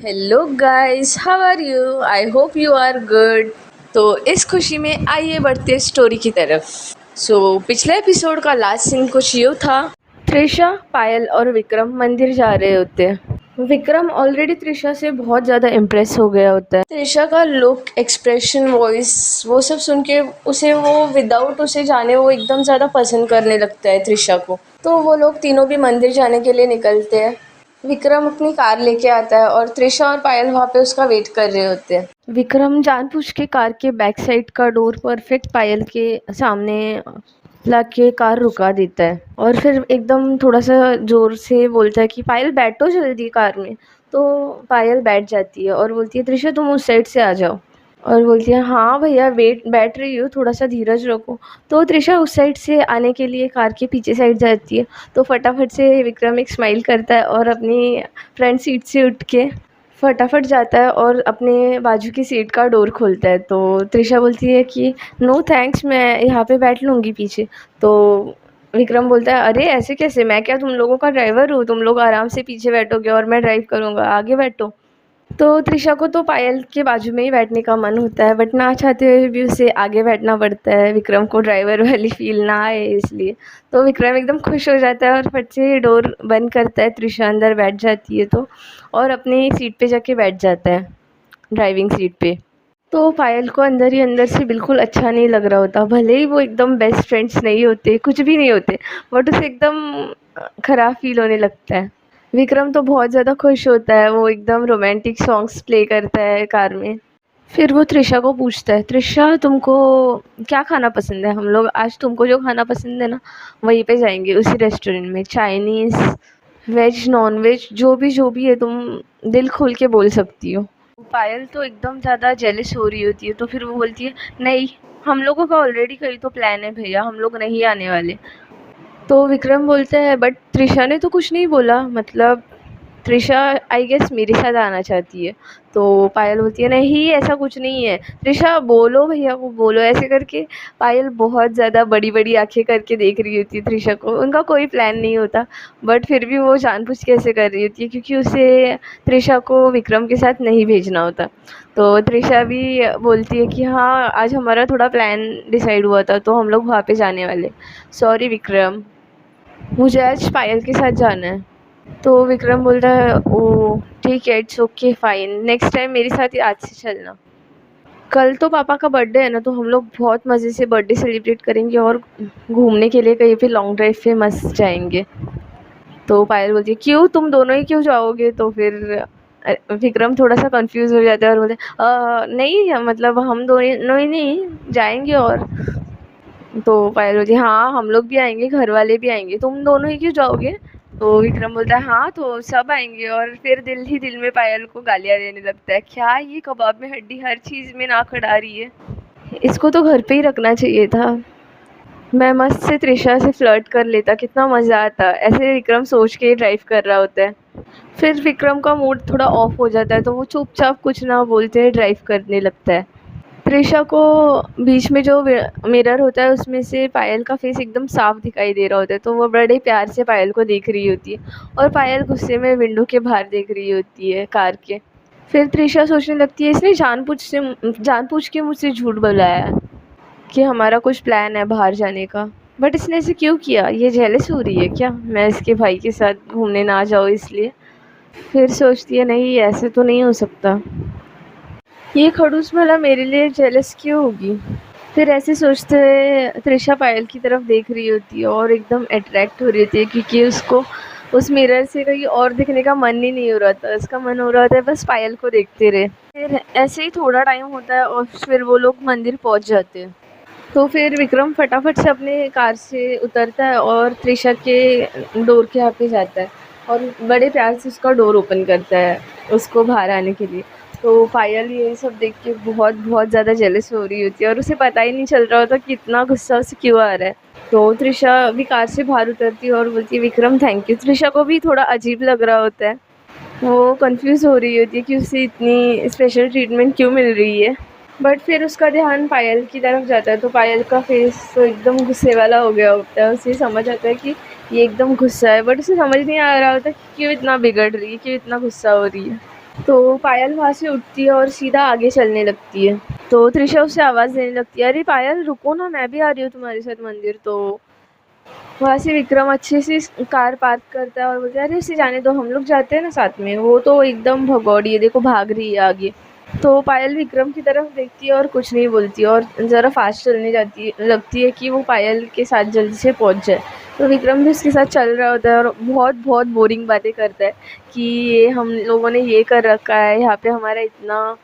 Hello guys, how are you? I hope you are good. तो इस खुशी में आइए बढ़ते स्टोरी की तरफ। पिछले एपिसोड का लास्ट सीन कुछ यूँ था। त्रिशा, पायल और विक्रम मंदिर जा रहे होते हैं। विक्रम ऑलरेडी त्रिशा से बहुत ज़्यादा इम्प्रेस हो गया होता है। त्रिशा का लुक, एक्सप्रेशन, वॉइस वो सब सुन के उसे वो विदाउट उसे जाने वो एकदम ज़्यादा पसंद करने लगता है त्रिशा को। तो वो लोग तीनों भी मंदिर जाने के लिए निकलते हैं। विक्रम अपनी कार लेके आता है और त्रिशा और पायल वहाँ पे उसका वेट कर रहे होते हैं। विक्रम जानबूझ के कार के बैक साइड का डोर परफेक्ट पायल के सामने ला के कार रुका देता है और फिर एकदम थोड़ा सा जोर से बोलता है कि पायल बैठो जल्दी कार में। तो पायल बैठ जाती है और बोलती है त्रिशा तुम उस साइड से आ जाओ। और बोलती है हाँ भैया बैठ रही हूँ, थोड़ा सा धीरज रखो। तो त्रिशा उस साइड से आने के लिए कार के पीछे साइड जाती है। तो फटाफट से विक्रम एक स्माइल करता है और अपनी फ्रंट सीट से उठ के फटाफट जाता है और अपने बाजू की सीट का डोर खोलता है। तो त्रिशा बोलती है कि नो थैंक्स, मैं यहाँ पे बैठ लूँगी पीछे। तो विक्रम बोलता है अरे ऐसे कैसे, मैं क्या तुम लोगों का ड्राइवर हूँ? तुम लोग आराम से पीछे बैठोगे और मैं ड्राइव करूँगा, आगे बैठो। तो त्रिशा को तो पायल के बाजू में ही बैठने का मन होता है, बट ना चाहते हुए भी उसे आगे बैठना पड़ता है, विक्रम को ड्राइवर वाली फील ना आए इसलिए। तो विक्रम एकदम खुश हो जाता है और फट से डोर बंद करता है। त्रिशा अंदर बैठ जाती है तो और अपनी सीट पे जाके बैठ जाता है, ड्राइविंग सीट पे। तो पायल को अंदर ही अंदर से बिल्कुल अच्छा नहीं लग रहा होता, भले ही वो एकदम बेस्ट फ्रेंड्स नहीं होते, कुछ भी नहीं होते, बट उसे एकदम ख़राब फील होने लगता है। विक्रम तो बहुत ज़्यादा खुश होता है, वो एकदम रोमांटिक सॉन्ग्स प्ले करता है कार में। फिर वो त्रिशा को पूछता है त्रिशा तुमको क्या खाना पसंद है? हम लोग आज तुमको जो खाना पसंद है ना वहीं पे जाएंगे, उसी रेस्टोरेंट में। चाइनीज़, वेज, नॉन वेज, जो भी है तुम दिल खोल के बोल सकती हो। पायल तो एकदम ज़्यादा जेलस हो रही होती है, तो फिर वो बोलती है नहीं, हम लोगों का ऑलरेडी कहीं तो प्लान है भैया, हम लोग नहीं आने वाले। तो विक्रम बोलता है बट त्रिशा ने तो कुछ नहीं बोला, मतलब त्रिशा आई गेस मेरे साथ आना चाहती है। तो पायल बोलती है नहीं ऐसा कुछ नहीं है, त्रिशा बोलो भैया को बोलो, ऐसे करके। पायल बहुत ज़्यादा बड़ी बड़ी आंखें करके देख रही होती है त्रिशा को, उनका कोई प्लान नहीं होता, बट फिर भी वो जानबूझ के ऐसे कर रही होती है क्योंकि उसे त्रिशा को विक्रम के साथ नहीं भेजना होता। तो त्रिशा भी बोलती है कि हाँ आज हमारा थोड़ा प्लान डिसाइड हुआ था तो हम लोग वहाँ पे जाने वाले, सॉरी विक्रम, मुझे आज पायल के साथ जाना है। तो विक्रम बोल रहा है ओ ठीक है, it's okay fine, next time मेरे साथ ही आज से चलना। कल तो पापा का बर्थडे है ना, तो हम लोग बहुत मज़े से बर्थडे सेलिब्रेट करेंगे और घूमने के लिए कहीं पे लॉन्ग ड्राइव पे मस्त जाएंगे। तो पायल बोलती है क्यों, तुम दोनों ही क्यों जाओगे? तो फिर विक्रम थोड़ा सा कंफ्यूज हो जाता है और बोलते नहीं मतलब हम दोनों ही नहीं जाएंगे। और तो पायल बोलती है हाँ हम लोग भी आएंगे, घर वाले भी आएंगे, तुम दोनों ही क्यों जाओगे? तो विक्रम बोलता है हाँ तो सब आएंगे। और फिर दिल ही दिल में पायल को गालियाँ देने लगता है, क्या ये कबाब में हड्डी हर चीज़ में नाक अड़ा रही है, इसको तो घर पे ही रखना चाहिए था, मैं मस्त से त्रिशा से फ्लर्ट कर लेता, कितना मज़ा आता। ऐसे विक्रम सोच के ड्राइव कर रहा होता है। फिर विक्रम का मूड थोड़ा ऑफ हो जाता है तो वो चुपचाप कुछ ना बोलते ड्राइव करने लगता है। त्रिशा को बीच में जो मिरर होता है उसमें से पायल का फेस एकदम साफ दिखाई दे रहा होता है, तो वो बड़े प्यार से पायल को देख रही होती है और पायल गुस्से में विंडो के बाहर देख रही होती है कार के। फिर त्रिशा सोचने लगती है इसने जानबूझ के मुझसे झूठ बुलाया है कि हमारा कुछ प्लान है बाहर जाने का, बट इसने ऐसे क्यों किया? ये जेलस हो रही है क्या मैं इसके भाई के साथ घूमने ना जाऊँ इसलिए? फिर सोचती है नहीं ऐसे तो नहीं हो सकता, ये खड़ूस भला मेरे लिए जेलस क्यों होगी? फिर ऐसे सोचते हुए त्रिशा पायल की तरफ देख रही होती है और एकदम अट्रैक्ट हो रही होती है क्योंकि उसको उस मिरर से कहीं और दिखने का मन ही नहीं हो रहा था, उसका मन हो रहा था बस पायल को देखते रहे। फिर ऐसे ही थोड़ा टाइम होता है और फिर वो लोग मंदिर पहुंच जाते हैं। तो फिर विक्रम फटाफट से अपने कार से उतरता है और त्रिशा के डोर के यहाँ पे जाता है और बड़े प्यार से उसका डोर ओपन करता है उसको बाहर आने के लिए। तो पायल ये सब देख के बहुत बहुत ज़्यादा जेलस हो रही होती है और उसे पता ही नहीं चल रहा होता कि इतना गुस्सा उसे क्यों आ रहा है। तो त्रिशा भी कार से बाहर उतरती है और बोलती है विक्रम थैंक यू। त्रिशा को भी थोड़ा अजीब लग रहा होता है, वो कंफ्यूज हो रही होती है कि उसे इतनी स्पेशल ट्रीटमेंट क्यों मिल रही है। बट फिर उसका ध्यान पायल की तरफ जाता है तो पायल का फेस तो एकदम गुस्से वाला हो गया होता है, उसे समझ आता है कि ये एकदम गुस्सा है, बट उसे समझ नहीं आ रहा होता कि क्यों इतना बिगड़ रही है, क्यों इतना गुस्सा हो रही है। तो पायल वहाँ से उठती है और सीधा आगे चलने लगती है। तो त्रिशा उससे आवाज़ देने लगती है, अरे पायल रुको ना, मैं भी आ रही हूँ तुम्हारे साथ मंदिर। तो वहाँ से विक्रम अच्छे से कार पार्क करता है और बोलता है, अरे उसे जाने दो, हम लोग जाते हैं ना साथ में। वो तो एकदम भगौड़ी है, देखो भाग रही है आगे। तो पायल विक्रम की तरफ देखती है और कुछ नहीं बोलती और ज़रा फास्ट चलने जाती लगती है कि वो पायल के साथ जल्दी से पहुंच जाए। तो विक्रम भी उसके साथ चल रहा होता है और बहुत बहुत बोरिंग बातें करता है कि ये हम लोगों ने ये कर रखा है, यहाँ पे हमारा इतना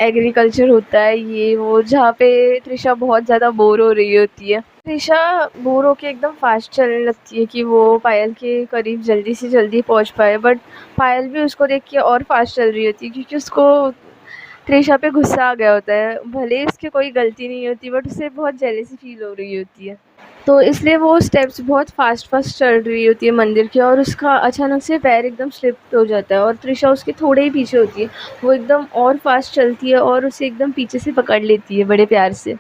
एग्रीकल्चर होता है, ये वो, जहाँ पे त्रिशा बहुत ज़्यादा बोर हो रही होती है। त्रिशा बोर होके एकदम फास्ट चलने लगती है कि वो पायल के करीब जल्दी से जल्दी पहुँच पाए, बट पायल भी उसको देख के और फास्ट चल रही होती है क्योंकि उसको त्रिशा पे गुस्सा आ गया होता है। भले ही उसकी कोई गलती नहीं होती बट उसे बहुत जेलसी फील हो रही होती है, तो इसलिए वो स्टेप्स बहुत फास्ट फास्ट चल रही होती है मंदिर की, और उसका अचानक से पैर एकदम स्लिप हो जाता है और त्रिशा उसके थोड़े ही पीछे होती है। वो एकदम और फास्ट चलती है और उसे एकदम पीछे से पकड़ लेती है बड़े प्यार से।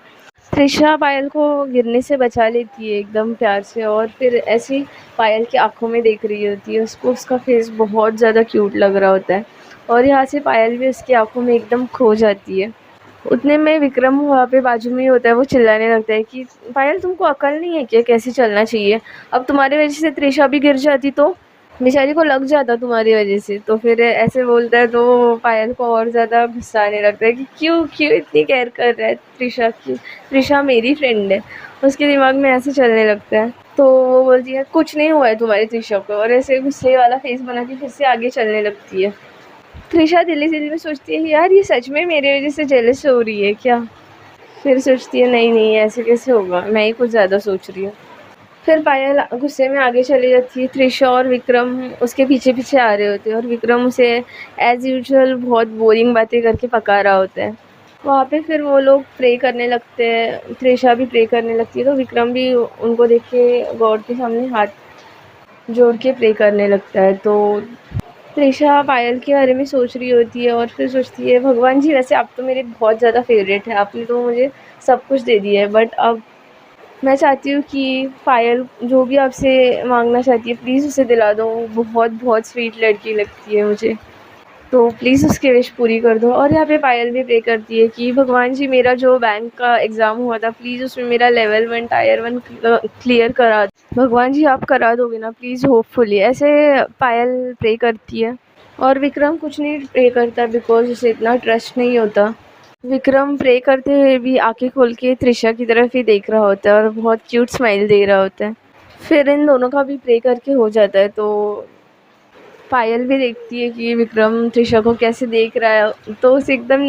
त्रिशा पायल को गिरने से बचा लेती है एकदम प्यार से, और फिर ऐसे ही पायल की आंखों में देख रही होती है उसको। उसका फेस बहुत ज़्यादा क्यूट लग रहा होता है और यहाँ से पायल भी उसकी आंखों में एकदम खो जाती है। उतने में विक्रम वहाँ पे बाजू में ही होता है। वो चिल्लाने लगता है कि पायल तुमको अकल नहीं है क्या, कैसे चलना चाहिए? अब तुम्हारी वजह से त्रिशा भी गिर जाती तो बेचारी को लग जाता तुम्हारी वजह से। तो फिर ऐसे बोलता है तो पायल को और ज़्यादा गुस्सा आने लगता है कि क्यों क्यों इतनी केयर कर रहा है त्रिशा की, त्रिशा मेरी फ्रेंड है। उसके दिमाग में ऐसे चलने लगता है। तो वो बोलती है कुछ नहीं हुआ है तुम्हारी त्रिशा को, और ऐसे गुस्से वाला फेस बना के फिर से आगे चलने लगती है। त्रिशा दिल्ली दिल में सोचती है यार ये सच में मेरी वजह से जेलस हो रही है क्या? फिर सोचती है नहीं नहीं, ऐसे कैसे होगा, मैं ही कुछ ज़्यादा सोच रही हूँ। फिर पायल गुस्से में आगे चली जाती है। त्रिशा और विक्रम उसके पीछे पीछे आ रहे होते हैं और विक्रम उसे एज़ यूजुअल बहुत बोरिंग बातें करके पका रहा होता है। वहाँ पे फिर वो लोग प्रे करने लगते हैं, त्रिशा भी प्रे करने लगती है, तो विक्रम भी उनको देख के गॉड के सामने हाथ जोड़ के प्रे करने लगता है। तो त्रिशा पायल के बारे में सोच रही होती है और फिर सोचती है भगवान जी वैसे आप तो मेरे बहुत ज़्यादा फेवरेट है, आपने तो मुझे सब कुछ दे दिया है, बट अब मैं चाहती हूँ कि पायल जो भी आपसे मांगना चाहती है प्लीज़ उसे दिला दो। वो बहुत बहुत स्वीट लड़की लगती है मुझे, तो प्लीज़ उसकी विश पूरी कर दो। और यहाँ पे पायल भी प्रे करती है कि भगवान जी मेरा जो बैंक का एग्ज़ाम हुआ था प्लीज़ उसमें मेरा लेवल 1 टायर 1 क्लियर करा दो। भगवान जी आप करा दोगे ना प्लीज़, होपफुली, ऐसे पायल प्रे करती है। और विक्रम कुछ नहीं प्रे करता बिकॉज उसे इतना ट्रस्ट नहीं होता। विक्रम प्रे करते हुए भी आंखें खोल के त्रिशा की तरफ ही देख रहा होता है और बहुत क्यूट स्माइल दे रहा होता है। फिर इन दोनों का भी प्रे करके हो जाता है। तो पायल भी देखती है कि विक्रम त्रिशा को कैसे देख रहा है, तो उसे एकदम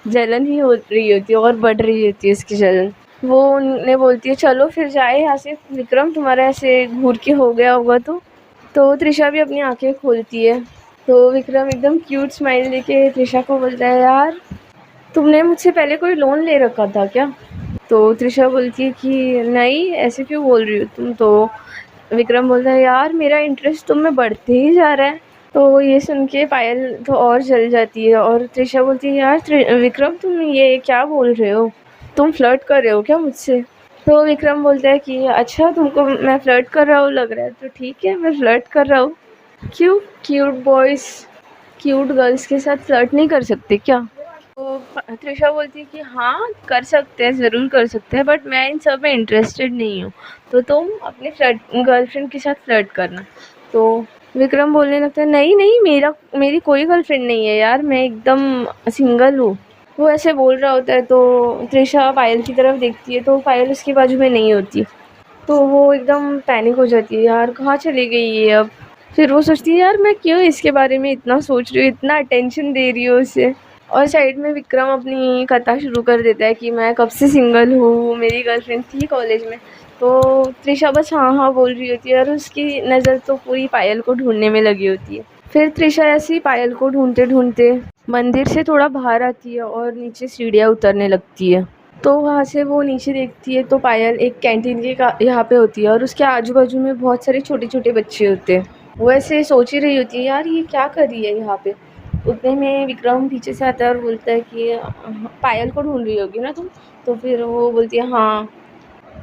जलन ही हो रही होती है और बढ़ रही होती है उसकी जलन। वो उन्हें बोलती है चलो फिर जाए यहाँ से, विक्रम तुम्हारा ऐसे घूर के हो गया होगा तो त्रिशा भी अपनी आंखें खोलती है। तो विक्रम एकदम क्यूट स्माइल देके त्रिशा को बोलता है यार तुमने मुझसे पहले कोई लोन ले रखा था क्या? तो त्रिशा बोलती है कि नहीं, ऐसे क्यों बोल रही हो तुम? तो विक्रम बोलता है यार मेरा इंटरेस्ट तुम में बढ़ते ही जा रहा है। तो ये सुन के पायल तो और जल जाती है और त्रिशा बोलती है यार विक्रम तुम ये क्या बोल रहे हो, तुम फ्लर्ट कर रहे हो क्या मुझसे? तो विक्रम बोलता है कि अच्छा तुमको मैं फ्लर्ट कर रहा हूँ लग रहा है, तो ठीक है मैं फ्लर्ट कर रहा हूँ। क्यों, क्यूट बॉयज़ क्यूट गर्ल्स के साथ फ्लर्ट नहीं कर सकते क्या? तो त्रिशा बोलती है कि हाँ कर सकते हैं, ज़रूर कर सकते हैं, बट मैं इन सब में इंटरेस्टेड नहीं हूँ, तो तुम अपने गर्लफ्रेंड के साथ फ्लर्ट करना। तो विक्रम बोलने लगता है नहीं नहीं, मेरी कोई गर्लफ्रेंड नहीं है यार, मैं एकदम सिंगल हूँ। वो ऐसे बोल रहा होता है। तो त्रिशा पायल की तरफ देखती है तो पायल उसके बाजू में नहीं होती। तो वो एकदम पैनिक हो जाती है, यार कहाँ चली गई ये अब? फिर वो सोचती है यार मैं क्यों इसके बारे में इतना सोच रही हूँ, इतना अटेंशन दे रही हूँ उसे। और साइड में विक्रम अपनी कथा शुरू कर देता है कि मैं कब से सिंगल हूँ, मेरी गर्लफ्रेंड थी कॉलेज में। तो त्रिशा बस हाँ हाँ बोल रही होती है और उसकी नज़र तो पूरी पायल को ढूंढने में लगी होती है। फिर त्रिशा ऐसी पायल को ढूंढते ढूंढते मंदिर से थोड़ा बाहर आती है और नीचे सीढ़ियाँ उतरने लगती है। तो वहाँ से वो नीचे देखती है तो पायल एक कैंटीन के यहाँ पे होती है और उसके आजू बाजू में बहुत सारे छोटे छोटे बच्चे होते हैं। वो ऐसे सोच ही रही होती है यार ये क्या कर रही है यहाँ पे। उतने में विक्रम पीछे से आता है और बोलता है कि पायल को ढूंढ रही होगी ना तुम? तो फिर वो बोलती है हाँ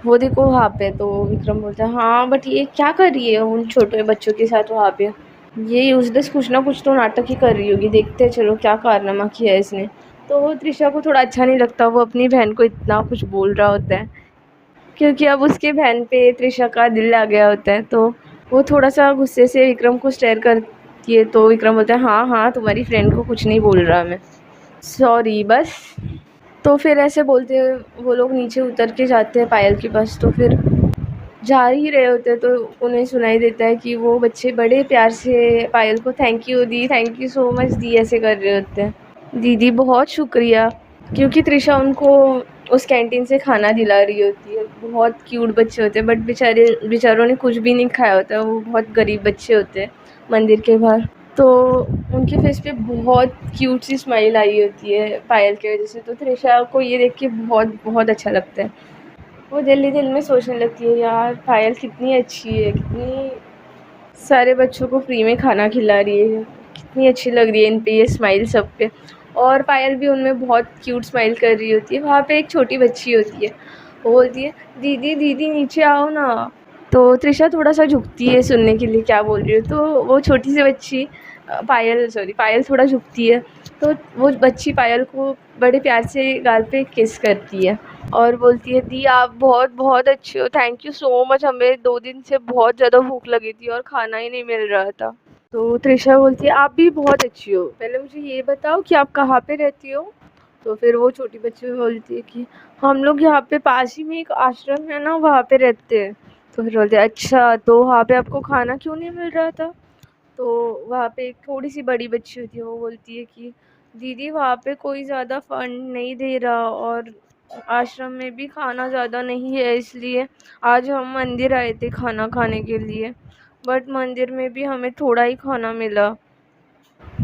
वो देखो वहाँ पे। तो विक्रम बोलता है हाँ बट ये क्या कर रही है उन छोटे बच्चों के साथ वहाँ पे? ये यूज़लेस कुछ ना कुछ तो नाटक ही कर रही होगी, देखते हैं चलो क्या कारनामा किया है इसने। तो त्रिशा को थोड़ा अच्छा नहीं लगता, वो अपनी बहन को इतना कुछ बोल रहा होता है, क्योंकि अब उसके बहन पे त्रिशा का दिल आ गया होता है। तो वो थोड़ा-सा गुस्से से विक्रम को स्टेयर करती है, तो विक्रम बोलता है, हाँ, हाँ, तुम्हारी फ्रेंड को कुछ नहीं बोल रहा मैं, सॉरी बस। तो फिर ऐसे बोलते वो लोग नीचे उतर के जाते हैं पायल के पास, तो फिर जा ही रहे होते हैं तो उन्हें सुनाई देता है कि वो बच्चे बड़े प्यार से पायल को थैंक यू दी, थैंक यू सो मच दी ऐसे कर रहे होते हैं। दीदी बहुत शुक्रिया, क्योंकि त्रिशा उनको उस कैंटीन से खाना दिला रही होती है। बहुत क्यूट बच्चे होते हैं, बट बेचारों ने कुछ भी नहीं खाया होता है, वो बहुत गरीब बच्चे होते हैं मंदिर के बाहर। तो उनके फेस पे बहुत क्यूट सी स्माइल आई होती है पायल की वजह से, तो त्रिशा को ये देख के बहुत बहुत अच्छा लगता है। वो दिल ही दिल में सोचने लगती है, यार पायल कितनी अच्छी है, कितनी सारे बच्चों को फ्री में खाना खिला रही है, कितनी अच्छी लग रही है इन पे ये स्माइल सब पे। और पायल भी उनमें बहुत क्यूट स्माइल कर रही होती है। वहाँ पे एक छोटी बच्ची होती है, वो बोलती है, दीदी दीदी नीचे आओ ना। तो त्रिशा थोड़ा सा झुकती है सुनने के लिए क्या बोल रही हो, तो वो छोटी सी बच्ची पायल थोड़ा झुकती है, तो वो बच्ची पायल को बड़े प्यार से गाल पे किस करती है और बोलती है, दी आप बहुत बहुत अच्छे हो, थैंक यू सो मच, हमें 2 दिन से बहुत ज़्यादा भूख लगी थी और खाना ही नहीं मिल रहा था। तो त्रिशा बोलती है, आप भी बहुत अच्छी हो, पहले मुझे ये बताओ कि आप कहाँ पे रहती हो। तो फिर वो छोटी बच्ची बोलती है कि हम लोग यहाँ पे पास ही में एक आश्रम है ना, वहाँ पे रहते हैं। तो फिर बोलते हैं, अच्छा तो वहाँ पे आपको खाना क्यों नहीं मिल रहा था। तो वहाँ पे एक थोड़ी सी बड़ी बच्ची होती है, वो बोलती है कि दीदी वहाँ पे कोई ज़्यादा फंड नहीं दे रहा और आश्रम में भी खाना ज़्यादा नहीं है, इसलिए आज हम मंदिर आए थे खाना खाने के लिए, बट मंदिर में भी हमें थोड़ा ही खाना मिला।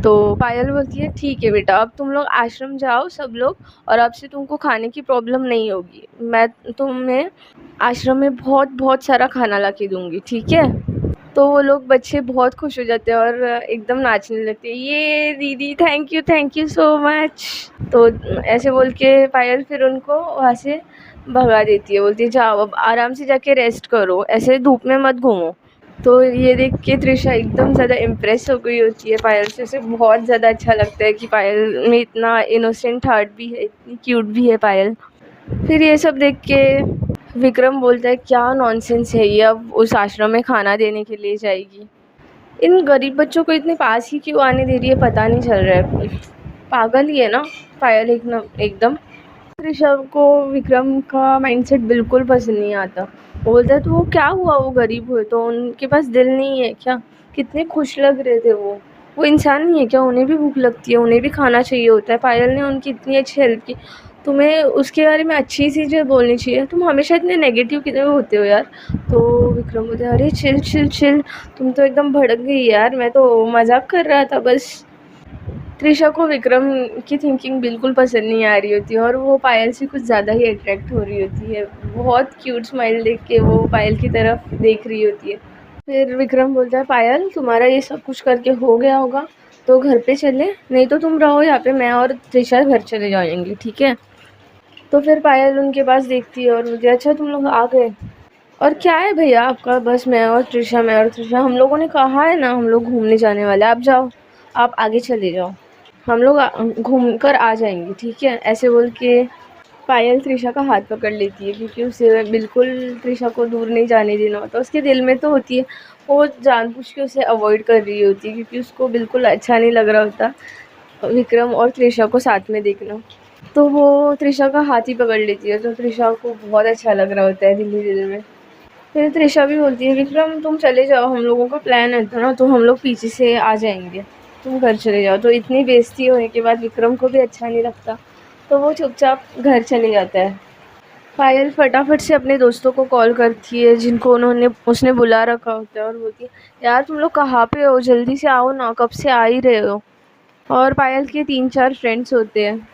तो पायल बोलती है, ठीक है बेटा, अब तुम लोग आश्रम जाओ सब लोग, और अब से तुमको खाने की प्रॉब्लम नहीं होगी, मैं तुम्हें आश्रम में बहुत बहुत सारा खाना ला के दूँगी, ठीक है। तो वो लोग बच्चे बहुत खुश हो जाते हैं और एकदम नाचने लगते हैं, ये दीदी थैंक यू सो मच। तो ऐसे बोल के पायल फिर उनको वहाँ से भगा देती है, बोलती है जाओ अब आराम से जाके रेस्ट करो, ऐसे धूप में मत घूमो। तो ये देख के त्रिशा एकदम ज़्यादा इम्प्रेस हो गई होती है पायल से, उसे बहुत ज़्यादा अच्छा लगता है कि पायल में इतना इनोसेंट हार्ट भी है, इतनी क्यूट भी है पायल। फिर ये सब देख के विक्रम बोलता है, क्या नॉनसेंस है ये, अब उस आश्रम में खाना देने के लिए जाएगी, इन गरीब बच्चों को इतने पास ही क्यों आने दे रही है, पता नहीं चल रहा है, पागल ही है ना पायल एकदम। ऋषभ को विक्रम का माइंडसेट बिल्कुल पसंद नहीं आता। वो बोलता है, तो वो क्या हुआ, वो गरीब हुए तो उनके पास दिल नहीं है क्या, कितने खुश लग रहे थे वो इंसान नहीं है क्या, उन्हें भी भूख लगती है, उन्हें भी खाना चाहिए होता है, पायल ने उनकी इतनी अच्छी हेल्प की, तुम्हें उसके बारे में अच्छी चीज़ें बोलनी चाहिए, तुम हमेशा इतने नेगेटिव कितने होते हो यार। तो विक्रम बोलते हैं, अरे चिल चिल चिल, तुम तो एकदम भड़क गई यार, मैं तो मजाक कर रहा था बस। त्रिशा को विक्रम की थिंकिंग बिल्कुल पसंद नहीं आ रही होती है और वो पायल से कुछ ज़्यादा ही अट्रैक्ट हो रही होती है, बहुत क्यूट स्माइल देख के वो पायल की तरफ देख रही होती है। फिर विक्रम बोलता है, पायल तुम्हारा ये सब कुछ करके हो गया होगा तो घर पे चले, नहीं तो तुम रहो यहाँ पे, मैं और त्रिशा घर चले जाएंगे, ठीक है। तो फिर पायल उनके पास देखती है और मुझे, अच्छा तुम लोग आ गए, और क्या है भैया आपका, बस मैं और त्रिशा, हम लोगों ने कहा है ना हम लोग घूमने जाने वाले, आप जाओ, आप आगे चले जाओ, हम लोग घूम कर आ जाएंगे, ठीक है। ऐसे बोल के पायल त्रिशा का हाथ पकड़ लेती है, क्योंकि उसे बिल्कुल त्रिशा को दूर नहीं जाने देना होता, उसके दिल में तो होती है, वो जानबूझ के उसे अवॉइड कर रही होती है, क्योंकि उसको बिल्कुल अच्छा नहीं लग रहा होता विक्रम और त्रिशा को साथ में देखना। तो वो त्रिशा का हाथ ही पकड़ लेती है, तो त्रिशा को बहुत अच्छा लग रहा होता है दिल ही दिल में। फिर त्रिशा भी बोलती है, विक्रम तुम चले जाओ, हम लोगों का प्लान है था ना, तो हम लोग पीछे से आ जाएंगे, तुम घर चले जाओ। तो इतनी बेइज्जती होने के बाद विक्रम को भी अच्छा नहीं लगता, तो वो चुपचाप घर चले जाता है। पायल फटाफट से अपने दोस्तों को कॉल करती है जिनको उसने बुला रखा होता है, और बोलती है, यार तुम लोग कहाँ पे हो, जल्दी से आओ ना, कब से आ ही रहे हो। और पायल के 3-4 फ्रेंड्स होते हैं,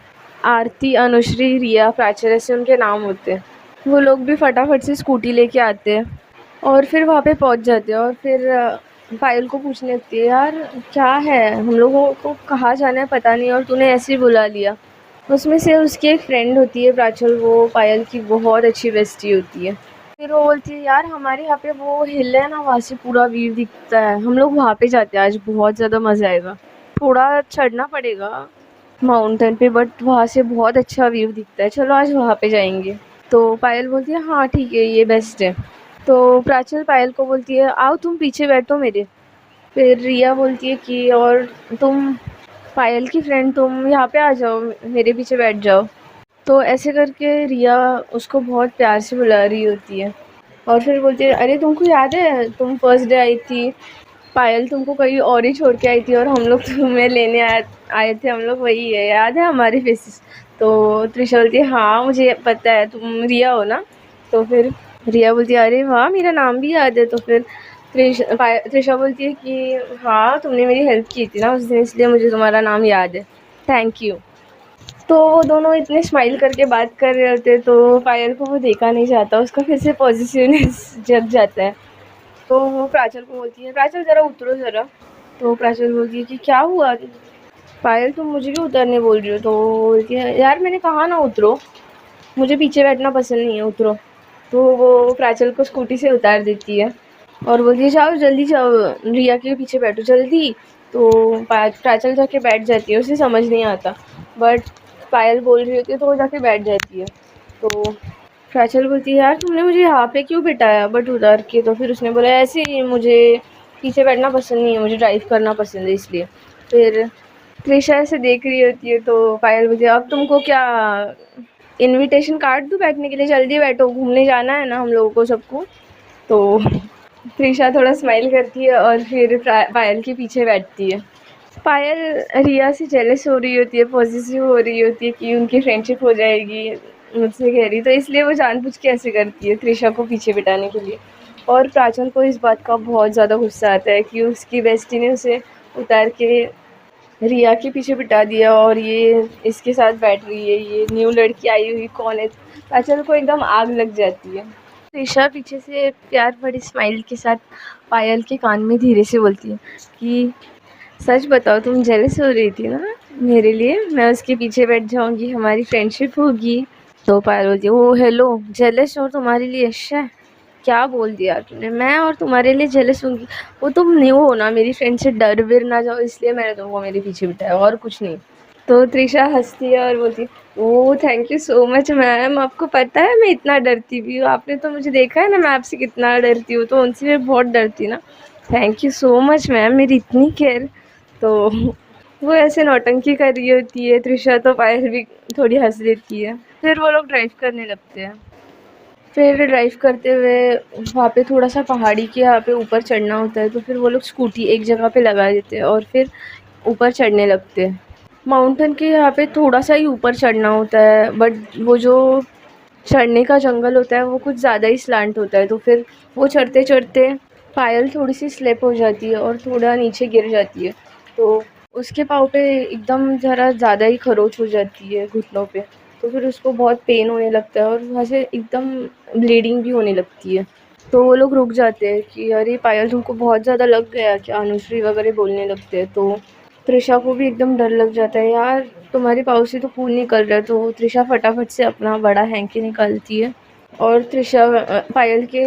आरती, अनुश्री, रिया, प्राचर, ऐसे उनके नाम होते हैं। वो लोग भी फटाफट से स्कूटी लेके आते हैं और फिर वहाँ पे पहुँच जाते हैं, और फिर पायल को पूछने लगती है, यार क्या है, हम लोगों को कहाँ जाना है पता नहीं और तूने ऐसे ही बुला लिया। उसमें से उसकी एक फ्रेंड होती है प्राचल, वो पायल की बहुत अच्छी बेस्टी होती है। फिर वो बोलती है यार हमारे यहाँ पे वो हिल है ना, वहाँ से पूरा व्यू दिखता है, हम लोग वहाँ पे जाते हैं आज, बहुत ज़्यादा मज़ा आएगा। थोड़ा चढ़ना पड़ेगा माउंटेन पे, बट वहाँ से बहुत अच्छा व्यू दिखता है, चलो आज वहाँ पे जाएंगे। तो पायल बोलती है हाँ ठीक है, ये बेस्ट है। तो प्राचल पायल को बोलती है आओ तुम पीछे बैठो मेरे। फिर रिया बोलती है कि और तुम पायल की फ्रेंड, तुम यहाँ पे आ जाओ, मेरे पीछे बैठ जाओ। तो ऐसे करके रिया उसको बहुत प्यार से बुला रही होती है और फिर बोलती है अरे तुमको याद है तुम फर्स्ट डे आई थी, पायल तुमको कहीं और ही छोड़ के आई थी और हम लोग तुम्हें लेने आए थे, हम लोग वही है, याद है हमारे फेसेस। तो त्रिशा बोलती है हाँ मुझे पता है, तुम रिया हो ना। तो फिर रिया बोलती है अरे वाह मेरा नाम भी याद है। तो फिर त्रिशा बोलती है कि हाँ तुमने मेरी हेल्प की थी ना उस दिन, इसलिए मुझे तुम्हारा नाम याद है, थैंक यू। तो वो दोनों इतने स्माइल करके बात कर रहे होते, तो पायल को वो देखा नहीं जाता, उसका फिर से पॉजिटिवनेस जग जाता है। तो वो प्राचल को बोलती है प्राचल ज़रा उतरो ज़रा। तो प्राचल बोलती है कि क्या हुआ पायल, तुम मुझे क्यों उतरने बोल रही हो। तो वो बोलती है यार मैंने कहा ना उतरो, मुझे पीछे बैठना पसंद नहीं है, उतरो। तो वो प्राचल को स्कूटी से उतार देती है और बोलती है जाओ जल्दी जाओ, रिया के पीछे बैठो जल्दी। तो प्राचल जाके बैठ जाती है, उसे समझ नहीं आता, बट पायल बोल रही होती है तो वो जाके बैठ जाती है। तो प्राचल बोलती है यार तुमने मुझे यहाँ पे क्यों बिठाया बट उतार के। तो फिर उसने बोला ऐसे ही मुझे पीछे बैठना पसंद नहीं है, मुझे ड्राइव करना पसंद है इसलिए। फिर त्रिशा ऐसे देख रही होती है, तो पायल बोलती है अब तुमको क्या इनविटेशन कार्ड दूँ बैठने के लिए, जल्दी बैठो घूमने जाना है ना हम लोगों को सबको। तो त्रिशा थोड़ा स्माइल करती है और फिर पायल के पीछे बैठती है। पायल रिया से जेलस हो रही होती है, पॉजिटिव हो रही होती है कि उनकी फ्रेंडशिप हो जाएगी मुझसे कह रही, तो इसलिए वो जानबूझ के ऐसे करती है त्रिशा को पीछे बिठाने के लिए। और प्राचल को इस बात का बहुत ज़्यादा गुस्सा आता है कि उसकी बेस्टी ने उसे उतार के रिया के पीछे बिठा दिया और ये इसके साथ बैठ रही है, ये न्यू लड़की आई हुई कौन है। प्राचल को एकदम आग लग जाती है। त्रिशा पीछे से प्यार भरी स्माइल के साथ पायल के कान में धीरे से बोलती है कि सच बताओ तुम जेलस हो रही थी ना मेरे लिए, मैं उसके पीछे बैठ जाऊंगी, हमारी फ्रेंडशिप होगी। तो पायल बोलती है ओ हेलो, जेलस और तुम्हारे लिए अच्छा, क्या बोल दिया तूने, मैं और तुम्हारे लिए जेलस होंगी। वो तुम न्यू हो ना, मेरी फ्रेंड से डर विर ना जाओ इसलिए मैंने तुमको मेरे पीछे बिठाया और कुछ नहीं। तो त्रिशा हंसती है और बोलती है oh thank you so much ma'am, आपको पता है मैं इतना डरती भी हूँ, आपने तो मुझे देखा है ना मैं आपसे कितना डरती हूँ, तो उनसे मैं बहुत डरती ना, thank you so much ma'am मेरी इतनी केयर। तो वो ऐसे नौटंकी कर रही होती है त्रिशा, तो पायल भी थोड़ी हंस देती है। फिर वो लोग ड्राइव करने लगते हैं। फिर ड्राइव करते हुए वहाँ पे थोड़ा सा पहाड़ी के यहाँ पे ऊपर चढ़ना होता है, तो फिर वो लोग स्कूटी एक जगह पे लगा देते हैं और फिर ऊपर चढ़ने लगते हैं। माउंटेन के यहाँ पे थोड़ा सा ही ऊपर चढ़ना होता है, बट वो जो चढ़ने का जंगल होता है वो कुछ ज़्यादा ही स्लांट होता है, तो फिर वो चढ़ते चढ़ते पायल थोड़ी सी स्लिप हो जाती है और थोड़ा नीचे गिर जाती है। तो उसके पाँव पे एकदम ज़रा ज़्यादा ही खरोंच हो जाती है घुटनों पे, तो फिर उसको बहुत पेन होने लगता है और वहाँ से एकदम ब्लीडिंग भी होने लगती है। तो वो लोग रुक जाते हैं कि अरे पायल तुमको बहुत ज़्यादा लग गया क्या, अनुश्री वगैरह बोलने लगते हैं। तो त्रिशा को भी एकदम डर लग जाता है, यार तुम्हारे पाँव से तो खून निकल रहा है। तो त्रिशा फटाफट से अपना बड़ा हैंकी निकालती है और त्रिशा पायल के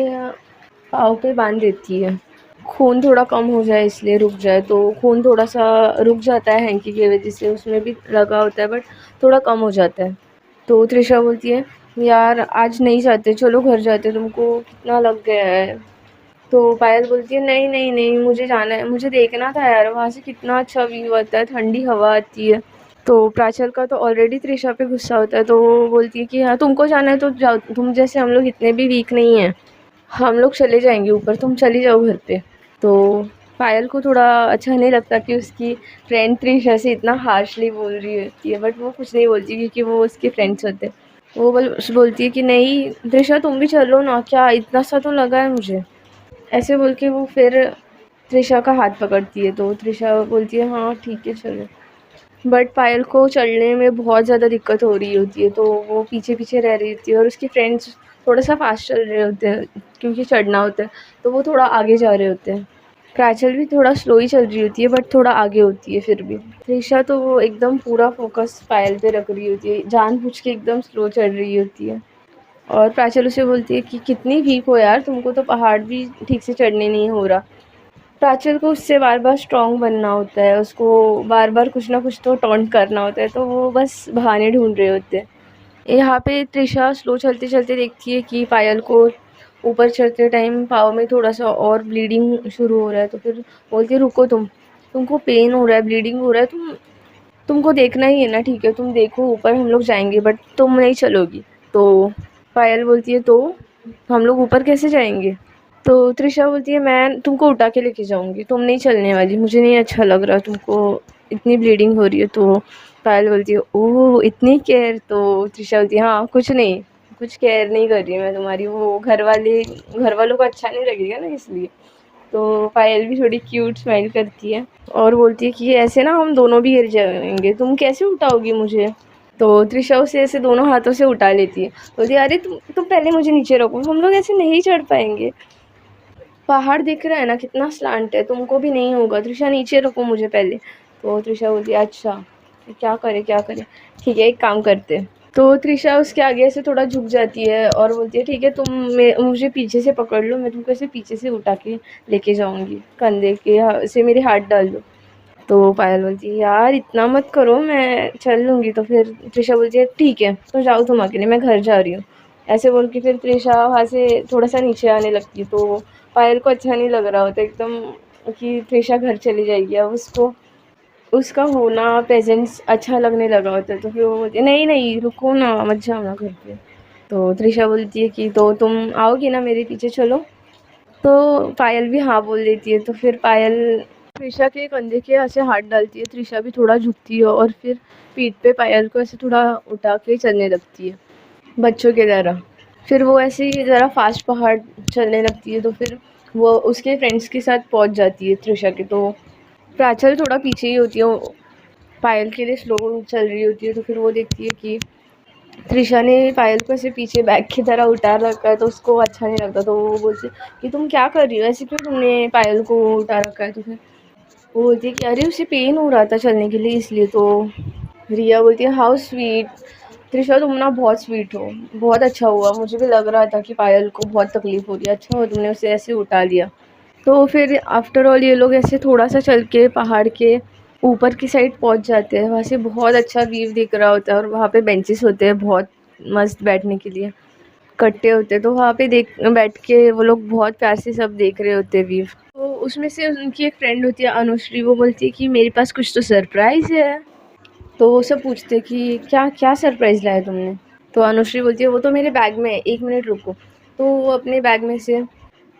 पाँव पे बांध देती है, खून थोड़ा कम हो जाए इसलिए, रुक जाए। तो खून थोड़ा सा रुक जाता है हैंकी की वजह से, उसमें भी लगा होता है बट थोड़ा कम हो जाता है। तो त्रिशा बोलती है यार आज नहीं जाते, चलो घर जाते, तुमको कितना लग गया है। तो पायल बोलती है नहीं नहीं नहीं मुझे जाना है, मुझे देखना था यार वहाँ से कितना अच्छा व्यू आता है, ठंडी हवा आती है। तो प्राचल का तो ऑलरेडी त्रिशा पे गुस्सा होता है, तो वो बोलती है कि हाँ तुमको जाना है तो जाओ, तुम जैसे हम लोग इतने भी वीक नहीं हैं, हम लोग चले जाएंगे ऊपर, तुम चली जाओ घर पे। तो पायल को थोड़ा अच्छा नहीं लगता कि उसकी फ्रेंड त्रिशा से इतना हार्शली बोल रही होती है, बट वो कुछ नहीं बोलती क्योंकि वो उसके फ्रेंड्स होते हैं। वो बोलती है कि नहीं त्रिशा तुम भी चलो ना, क्या इतना सा तो लगा है मुझे, ऐसे बोल के वो फिर त्रिशा का हाथ पकड़ती है। तो त्रिशा बोलती है हाँ ठीक है चलो, बट पायल को चढ़ने में बहुत ज़्यादा दिक्कत हो रही होती है, तो वो पीछे पीछे रह रही होती है और उसके फ्रेंड्स थोड़ा सा फास्ट चल रहे होते हैं क्योंकि चढ़ना होता है, तो वो थोड़ा आगे जा रहे होते हैं। प्राचल भी थोड़ा स्लो ही चल रही होती है बट थोड़ा आगे होती है फिर भी। त्रिशा तो वो एकदम पूरा फोकस पायल पे रख रही होती है, जानबूझ के एकदम स्लो चल रही होती है। और प्राचल उसे बोलती है कि कितनी वीक हो यार, तुमको तो पहाड़ भी ठीक से चढ़ने नहीं हो रहा। प्राचल को उससे बार बार स्ट्रॉन्ग बनना होता है, उसको बार बार कुछ ना कुछ तो टॉन्ट करना होता है, तो वो बस बहाने ढूंढ रहे होते हैं। यहाँ पे त्रिशा स्लो चलते चलते देखती है कि पायल को ऊपर चढ़ते टाइम पाँव में थोड़ा सा और ब्लीडिंग शुरू हो रहा है, तो फिर बोलती है रुको, तुमको पेन हो रहा है, ब्लीडिंग हो रहा है, तुमको देखना ही है ना, ठीक है तुम देखो, ऊपर हम लोग जाएंगे बट तुम नहीं चलोगी। तो पायल बोलती है तो हम लोग ऊपर कैसे जाएंगे। तो त्रिशा बोलती है मैं तुमको उठा के लेके जाऊंगी, तुम नहीं चलने वाली, मुझे नहीं अच्छा लग रहा, तुमको इतनी ब्लीडिंग हो रही है। तो पायल बोलती है ओह इतनी केयर। तो त्रिशा बोलती है हाँ कुछ नहीं, कुछ केयर नहीं कर रही मैं तुम्हारी, वो घर वालों को अच्छा नहीं लगेगा ना इसलिए। तो पायल भी थोड़ी क्यूट स्माइल करती है और बोलती है कि ऐसे ना हम दोनों भी गिर जाएंगे, तुम कैसे उठाओगी मुझे। तो त्रिशा उसे ऐसे दोनों हाथों से उठा लेती है, बोलती है अरे तुम पहले मुझे नीचे रखो, हम लोग ऐसे नहीं चढ़ पाएंगे, पहाड़ दिख रहा है ना कितना स्लांट है, तुमको भी नहीं होगा, त्रिशा नीचे रखो मुझे पहले। तो त्रिशा बोलती है अच्छा क्या करे क्या करे, ठीक है एक काम करते हैं। तो त्रिशा उसके आगे से थोड़ा झुक जाती है और बोलती है ठीक है तुम मुझे पीछे से पकड़ लो, मैं तुमको ऐसे पीछे से उठा के लेके जाऊंगी, कंधे के से मेरे हाथ डाल दो। तो पायल बोलती है यार इतना मत करो, मैं चल लूँगी। तो फिर त्रिशा बोलती है ठीक है तो जाओ तुम अकेले, मैं घर जा रही हूँ। ऐसे बोल के फिर त्रिशा वहाँ से थोड़ा सा नीचे आने लगती है। तो पायल को अच्छा नहीं लग रहा होता एकदम कि त्रिशा घर चली जाएगी, अब उसको उसका होना प्रेजेंस अच्छा लगने लगा होता है। तो फिर वो बोलती है नहीं नहीं रुको ना, मत जाओ ना घर पे। तो त्रिशा बोलती है कि तो तुम आओगी ना मेरे पीछे, चलो। तो पायल भी हाँ बोल देती है। तो फिर पायल त्रिशा के कंधे के ऐसे हाथ डालती है, त्रिशा भी थोड़ा झुकती है और फिर पीठ पे पायल को ऐसे थोड़ा उठा के चलने लगती है बच्चों की तरह। फिर वो ऐसे ही ज़रा फास्ट पहाड़ चलने लगती है। तो फिर वो उसके फ्रेंड्स के साथ पहुंच जाती है त्रिशा के। तो प्राचल थोड़ा पीछे ही होती है, वो पायल के लिए स्लो चल रही होती है। तो फिर वो देखती है कि त्रिशा ने पायल को ऐसे पीछे बैग की तरह उतार रखा है, तो उसको अच्छा नहीं लगता। तो वो बोलती है कि तुम क्या कर रही हो, ऐसे क्यों तुमने पायल को उतार रखा है। तो फिर वो बोलती है कि अरे उसे पेन हो रहा था चलने के लिए इसलिए। तो रिया बोलती है हाउ स्वीट, त्रिशा तुम ना बहुत स्वीट हो, बहुत अच्छा हुआ, मुझे भी लग रहा था कि पायल को बहुत तकलीफ हो रही है, अच्छा हुआ तुमने उसे ऐसे उठा लिया। तो फिर आफ्टर ऑल ये लोग ऐसे थोड़ा सा चल के पहाड़ के ऊपर की साइड पहुंच जाते हैं। वहाँ से बहुत अच्छा व्यू दिख रहा होता है और वहाँ पे बेंचेस होते हैं बहुत मस्त बैठने के लिए, कट्टे होते हैं। तो वहाँ पे बैठ के वो लोग बहुत प्यार से सब देख रहे होते हैं व्यू। तो उसमें से उनकी एक फ्रेंड होती है अनुश्री, वो बोलती है कि मेरे पास कुछ तो सरप्राइज़ है। तो वो सब पूछते हैं कि क्या क्या सरप्राइज़ लाया तुमने। तो अनुश्री बोलती है वो तो मेरे बैग में है, 1 मिनट रुको। तो वो अपने बैग में से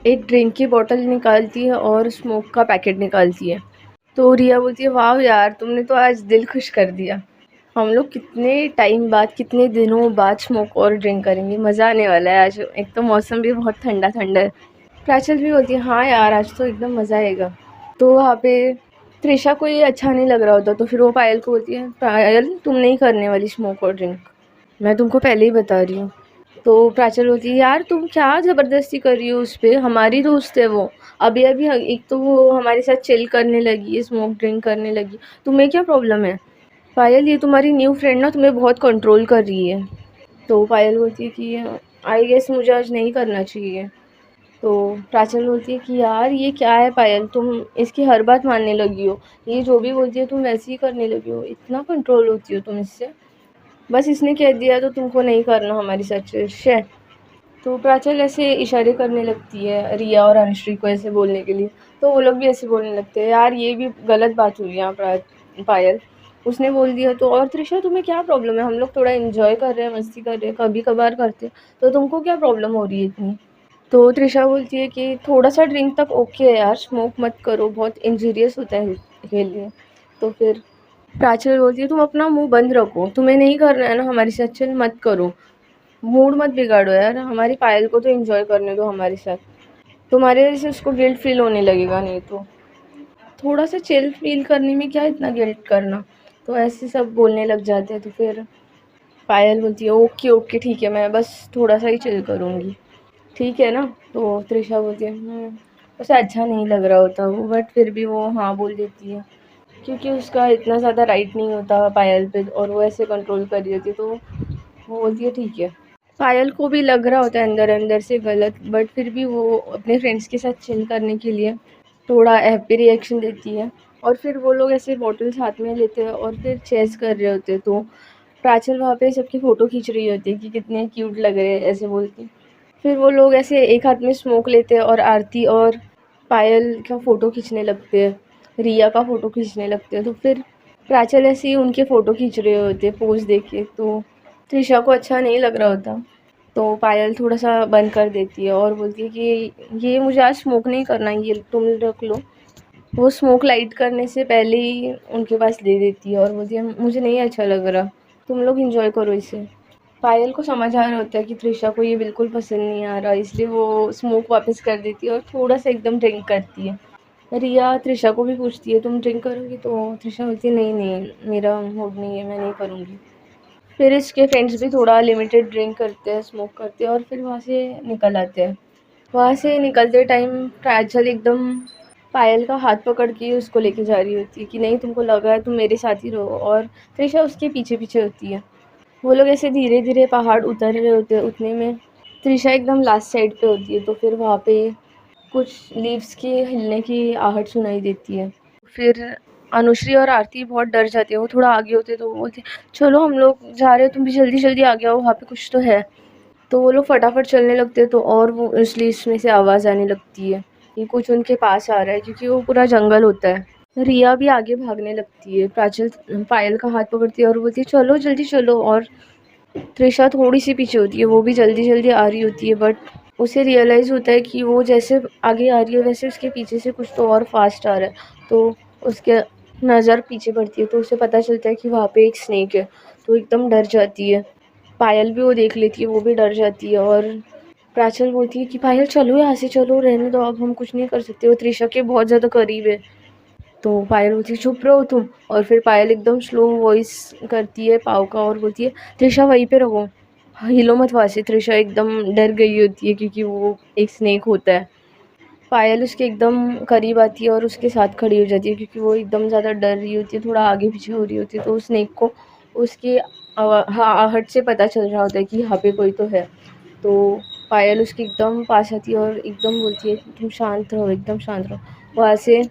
एक ड्रिंक की बोतल निकालती है और स्मोक का पैकेट निकालती है। तो रिया बोलती है वाह यार तुमने तो आज दिल खुश कर दिया, हम लोग कितने टाइम बाद, कितने दिनों बाद स्मोक और ड्रिंक करेंगे, मज़ा आने वाला है आज, एक तो मौसम भी बहुत ठंडा ठंडा है। प्राचल भी बोलती है हाँ यार आज तो एकदम मज़ा आएगा। तो वहाँ पे त्रिशा को ये अच्छा नहीं लग रहा होता। तो फिर वो पायल को बोलती है पायल तुम नहीं करने वाली स्मोक और ड्रिंक, मैं तुमको पहले ही बता रही हूँ। तो प्राचल बोलती है यार तुम क्या ज़बरदस्ती कर रही हो उस पर, हमारी दोस्त है वो, अभी अभी एक तो वो हमारे साथ चिल करने लगी है, स्मोक ड्रिंक करने लगी, तुम्हें क्या प्रॉब्लम है। पायल ये तुम्हारी न्यू फ्रेंड ना तुम्हें बहुत कंट्रोल कर रही है। तो पायल बोलती है कि आई गेस मुझे आज नहीं करना चाहिए। तो प्राचल बोलती है कि यार ये क्या है पायल, तुम इसकी हर बात मानने लगी हो, ये जो भी बोलती है तुम वैसे ही करने लगी हो, इतना कंट्रोल होती हो तुम इससे, बस इसने कह दिया तो तुमको नहीं करना हमारी साथ शे। तो प्राचल ऐसे इशारे करने लगती है रिया और अनुश्री को ऐसे बोलने के लिए। तो वो लोग भी ऐसे बोलने लगते हैं यार ये भी गलत बात हुई यहाँ पायल, उसने बोल दिया तो। और त्रिशा तुम्हें क्या प्रॉब्लम है, हम लोग थोड़ा एंजॉय कर रहे हैं, मस्ती कर रहे हैं, कभी कभार करते हैं, तो तुमको क्या प्रॉब्लम हो रही है इतनी। तो त्रिशा बोलती है कि थोड़ा सा ड्रिंक तक ओके है यार, स्मोक मत करो, बहुत इंजीरियस होता है हेल्थ के लिए। तो फिर प्राचल बोलती है तुम अपना मुंह बंद रखो, तुम्हें नहीं करना है ना हमारे साथ, चिल मत करो, मूड मत बिगाड़ो यार, हमारी पायल को तो एंजॉय करने दो हमारे साथ, तुम्हारे वजह से उसको गिल्ट फील होने लगेगा, नहीं तो थोड़ा सा चिल फील करने में क्या इतना गिल्ट करना। तो ऐसे सब बोलने लग जाते हैं। तो फिर पायल बोलती है ओके ओके ठीक है, मैं बस थोड़ा सा ही चिल करूँगी, ठीक है ना। तो त्रिशा बोलती है उसे अच्छा नहीं लग रहा होता वो, बट फिर भी वो हाँ बोल देती है क्योंकि उसका इतना ज़्यादा राइट नहीं होता पायल पे और वो ऐसे कंट्रोल कर रही होती है। तो वो बोलती है ठीक है। पायल को भी लग रहा होता है अंदर अंदर से गलत, बट फिर भी वो अपने फ्रेंड्स के साथ चिल करने के लिए थोड़ा हैप्पी रिएक्शन देती है। और फिर वो लोग ऐसे बॉटल्स हाथ में लेते हैं और फिर चेस कर रहे होते हैं। तो प्राचल वहाँ पे सबकी फ़ोटो खींच रही होती है कि कितने क्यूट लग रहे हैं ऐसे बोलती। फिर वो लोग ऐसे एक हाथ में स्मोक लेते हैं और आरती और पायल का फ़ोटो खींचने लगते हैं, रिया का फ़ोटो खींचने लगते हैं। तो फिर प्राचल ऐसे ही उनके फ़ोटो खींच रहे होते पोज दे के। तो त्रिशा को अच्छा नहीं लग रहा होता, तो पायल थोड़ा सा बंद कर देती है और बोलती है कि ये मुझे आज स्मोक नहीं करना, ये तुम रख लो। वो स्मोक लाइट करने से पहले ही उनके पास दे देती है और बोलती है मुझे नहीं अच्छा लग रहा, तुम लोग इंजॉय करो इसे। पायल को समझ आ रहा होता है कि त्रिशा को ये बिल्कुल पसंद नहीं आ रहा, इसलिए वो स्मोक वापस कर देती है और थोड़ा सा एकदम ड्रिंक करती है। रिया त्रिशा को भी पूछती है तुम ड्रिंक करोगी, तो त्रिशा बोलती है नहीं नहीं मेरा मूड नहीं है, मैं नहीं करूँगी। फिर इसके फ्रेंड्स भी थोड़ा लिमिटेड ड्रिंक करते हैं, स्मोक करते हैं और फिर वहाँ से निकल आते हैं। वहाँ से निकलते टाइम प्रांजल एकदम पायल का हाथ पकड़ के उसको लेके जा रही होती है कि नहीं तुमको लगा है तुम मेरे साथ ही रहो, और त्रिशा उसके पीछे पीछे होती है। वो लोग ऐसे धीरे धीरे पहाड़ उतर रहे होते हैं, उतने में त्रिशा एकदम लास्ट साइड पे होती है। तो फिर वहाँ पे कुछ लीव्स के हिलने की आहट सुनाई देती है। फिर अनुश्री और आरती बहुत डर जाती है, वो थोड़ा आगे होते तो वो बोलते चलो हम लोग जा रहे हो, तुम भी जल्दी जल्दी आ गया हो, वहाँ पे कुछ तो है। तो वो लोग फटाफट चलने लगते हैं, तो और वो इसलिए इसमें से आवाज़ आने लगती है कि कुछ उनके पास आ रहा है, क्योंकि वो पूरा जंगल होता है। रिया भी आगे भागने लगती है, प्राचल पायल का हाथ पकड़ती है और बोलती है चलो जल्दी चलो। और त्रिशा थोड़ी सी पीछे होती है, वो भी जल्दी जल्दी आ रही होती है, बट उसे रियलाइज़ होता है कि वो जैसे आगे आ रही है वैसे उसके पीछे से कुछ तो और फास्ट आ रहा है। तो उसके नज़र पीछे पड़ती है, तो उसे पता चलता है कि वहाँ पे एक स्नेक है। तो एकदम डर जाती है। पायल भी वो देख लेती है, वो भी डर जाती है। और प्राचल बोलती है कि पायल चलो यहाँ से, चलो रहने दो, अब हम कुछ नहीं कर सकते, वो त्रिशा के बहुत ज़्यादा करीब है। तो पायल बोलती है चुप रहो तुम। और फिर पायल एकदम स्लो वॉइस करती है पाव का और बोलती है त्रिशा वहीं पे रहो, हिलो मत वहाँ से। त्रिशा एकदम डर गई होती है क्योंकि वो एक स्नेक होता है। पायल उसके एकदम करीब आती है और उसके साथ खड़ी हो जाती है, क्योंकि वो एकदम ज़्यादा डर रही होती है, थोड़ा आगे पीछे हो रही होती है। तो उस स्नेक को उसकी आहट से पता चल रहा होता है कि यहाँ पे कोई तो है। तो पायल उसके एकदम पास आती है और एकदम बोलती है कि तुम शांत रहो, एकदम शांत रहो। वहाँ से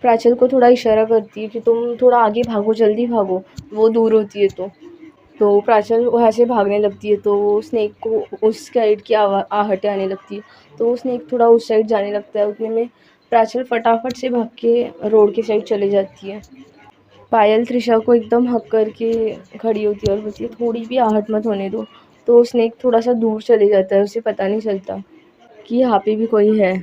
प्राचल को थोड़ा इशारा करती है कि तुम थोड़ा आगे भागो, जल्दी भागो, वो दूर होती है। तो प्राचल वहाँ से भागने लगती है, तो वो स्नेक को उस साइड की आहटें आने लगती है। तो वो स्नेक थोड़ा उस साइड जाने लगता है, उतने में प्राचल फटाफट से भाग के रोड की साइड चले जाती है। पायल त्रिशा को एकदम हक करके खड़ी होती है और बोलती है थोड़ी भी आहट मत होने दो। तो स्नेक थोड़ा सा दूर चले जाता है, उसे पता नहीं चलता कि यहाँ पे भी कोई है।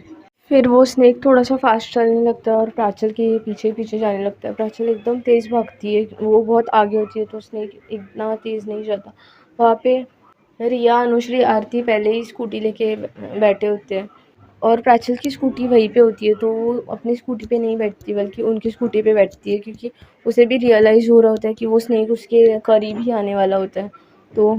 फिर वो स्नेक थोड़ा सा फास्ट चलने लगता है और प्राचल के पीछे पीछे जाने लगता है। प्राचल एकदम तेज़ भागती है, वो बहुत आगे होती है, तो स्नेक इतना तेज़ नहीं जाता। वहाँ पे रिया, अनुश्री, आरती पहले ही स्कूटी लेके बैठे होते हैं और प्राचल की स्कूटी वहीं पे होती है। तो वो अपनी स्कूटी पे नहीं बैठती बल्कि उनकी स्कूटी पे बैठती है, क्योंकि उसे भी रियलाइज़ हो रहा होता है कि वो स्नेक उसके करीब ही आने वाला होता है। तो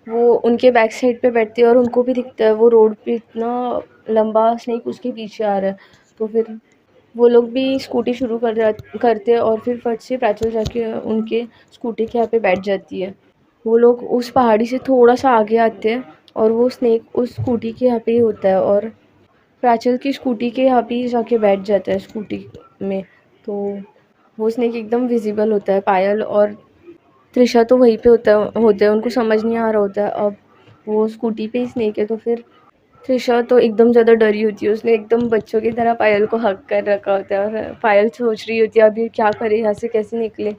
वो उनके बैक साइड पे बैठती है और उनको भी दिखता है वो रोड पे इतना लंबा स्नेक उसके पीछे आ रहा है। तो फिर वो लोग भी स्कूटी शुरू करते हैं और फिर फट से प्राचल जाके उनके स्कूटी के यहाँ पे बैठ जाती है। वो लोग उस पहाड़ी से थोड़ा सा आगे आते हैं और वो स्नेक उस स्कूटी के यहाँ पे ही होता है और प्राचल की स्कूटी के यहाँ पे ही जाके बैठ जाता है स्कूटी में। तो वो स्नेक एकदम विजिबल होता है। पायल और त्रिशा तो वहीं पे होते हैं, उनको समझ नहीं आ रहा होता है अब वो स्कूटी पे ही स्नेक है। तो फिर त्रिशा तो एकदम ज़्यादा डरी होती है, उसने एकदम बच्चों की तरह पायल को हक कर रखा होता है और पायल सोच रही होती है अभी क्या करे, यहाँ से कैसे निकले।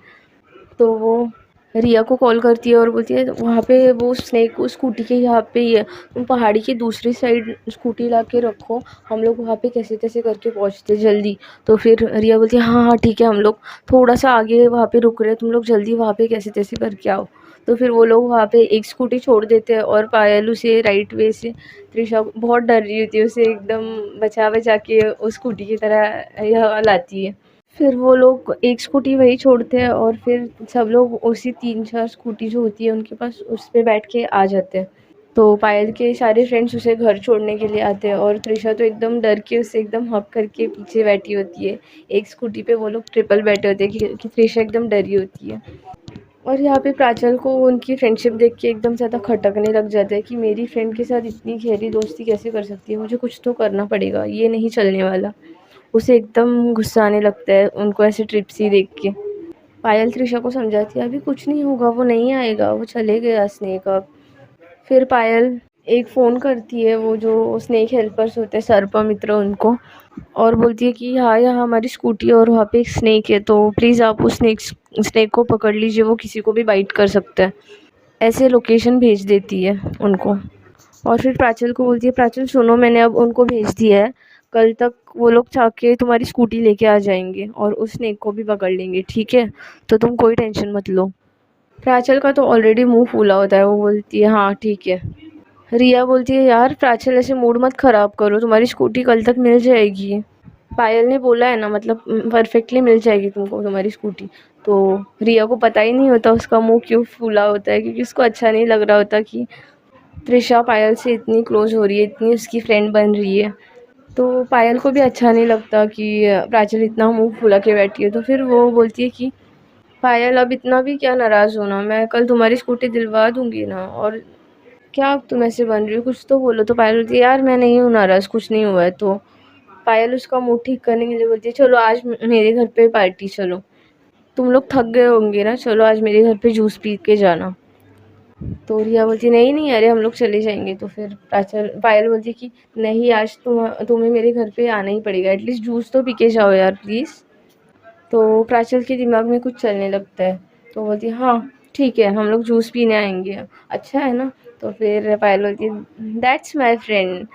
तो वो रिया को कॉल करती है और बोलती है वहाँ पे वो स्नेक उस स्कूटी के यहाँ पे ही है, तुम पहाड़ी की दूसरी साइड स्कूटी ला के रखो, हम लोग वहाँ पे कैसे तैसे करके पहुँचते जल्दी। तो फिर रिया बोलती है हाँ हाँ ठीक है, हम लोग थोड़ा सा आगे वहाँ पे रुक रहे हैं, तुम लोग जल्दी वहाँ पे कैसे तैसे करके आओ। तो फिर वो लोग वहाँ पे एक स्कूटी छोड़ देते हैं और पायल उसे राइट वे से, त्रिशा बहुत डर रही होती है, उसे एकदम बचा बचा के उस स्कूटी की तरह यह लाती है। फिर वो लोग एक स्कूटी वहीं छोड़ते हैं और फिर सब लोग उसी 3-4 स्कूटी जो होती है उनके पास उस पे बैठ के आ जाते हैं। तो पायल के सारे फ्रेंड्स उसे घर छोड़ने के लिए आते हैं और त्रिशा तो एकदम डर के उसे एकदम हक करके पीछे बैठी होती है। एक स्कूटी पे वो लोग ट्रिपल बैठे होते हैं, कि त्रिशा एकदम डरी होती है। और यहाँ पे प्राचल को उनकी फ्रेंडशिप देख के एकदम ज़्यादा खटकने लग जाता है कि मेरी फ्रेंड के साथ इतनी गहरी दोस्ती कैसे कर सकती है, मुझे कुछ तो करना पड़ेगा, ये नहीं चलने वाला। उसे एकदम गुस्सा आने लगता है उनको ऐसे ट्रिप्सी देख के। पायल त्रिशा को समझाती है अभी कुछ नहीं होगा, वो नहीं आएगा, वो चले गया स्नेक अब। फिर पायल एक फ़ोन करती है वो जो स्नेक हेल्पर्स होते हैं, सर्पा मित्र उनको, और बोलती है कि हाँ यहाँ हमारी स्कूटी और वहाँ पे एक स्नेक है, तो प्लीज़ आप उस स्नेक को पकड़ लीजिए, वो किसी को भी बाइट कर सकता है। ऐसे लोकेशन भेज देती है उनको। और फिर प्राचल को बोलती है प्राचल सुनो, मैंने अब उनको भेज दिया है, कल तक वो लोग जाके तुम्हारी स्कूटी लेके आ जाएंगे और उस स्नेक को भी पकड़ लेंगे, ठीक है, तो तुम कोई टेंशन मत लो। प्राचल का तो ऑलरेडी मुंह फूला होता है, वो बोलती है हाँ ठीक है। रिया बोलती है यार प्राचल ऐसे मूड मत ख़राब करो, तुम्हारी स्कूटी कल तक मिल जाएगी। पायल ने बोला है ना, मतलब परफेक्टली मिल जाएगी तुमको तुम्हारी स्कूटी। तो रिया को पता ही नहीं होता उसका मुंह क्यों फूला होता है, क्योंकि उसको अच्छा नहीं लग रहा होता कि त्रिशा पायल से इतनी क्लोज हो रही है, इतनी उसकी फ्रेंड बन रही है। तो पायल को भी अच्छा नहीं लगता कि प्राचल इतना मुंह फुला के बैठी है। तो फिर वो बोलती है कि पायल अब इतना भी क्या नाराज़ होना, मैं कल तुम्हारी स्कूटी दिलवा दूंगी ना, और क्या तुम ऐसे बन रही हो, कुछ तो बोलो। तो पायल बोलती है यार मैं नहीं हूँ नाराज़, कुछ नहीं हुआ है। तो पायल उसका मूड ठीक करने के लिए बोलती है चलो आज मेरे घर पे पार्टी, चलो तुम लोग थक गए होंगे ना, चलो आज मेरे घर पे जूस पी के जाना। तो रिया बोलती नहीं नहीं अरे हम लोग चले जाएंगे। तो फिर प्राचल पायल बोलती कि नहीं आज तुम्हें मेरे घर पे आना ही पड़ेगा, एटलीस्ट जूस तो पी के जाओ यार प्लीज़। तो प्राचल के दिमाग में कुछ चलने लगता है, तो बोलती है हाँ ठीक है हम लोग जूस पीने आएंगे, अच्छा है ना। तो फिर पायल बोलती है दैट्स माय फ्रेंड।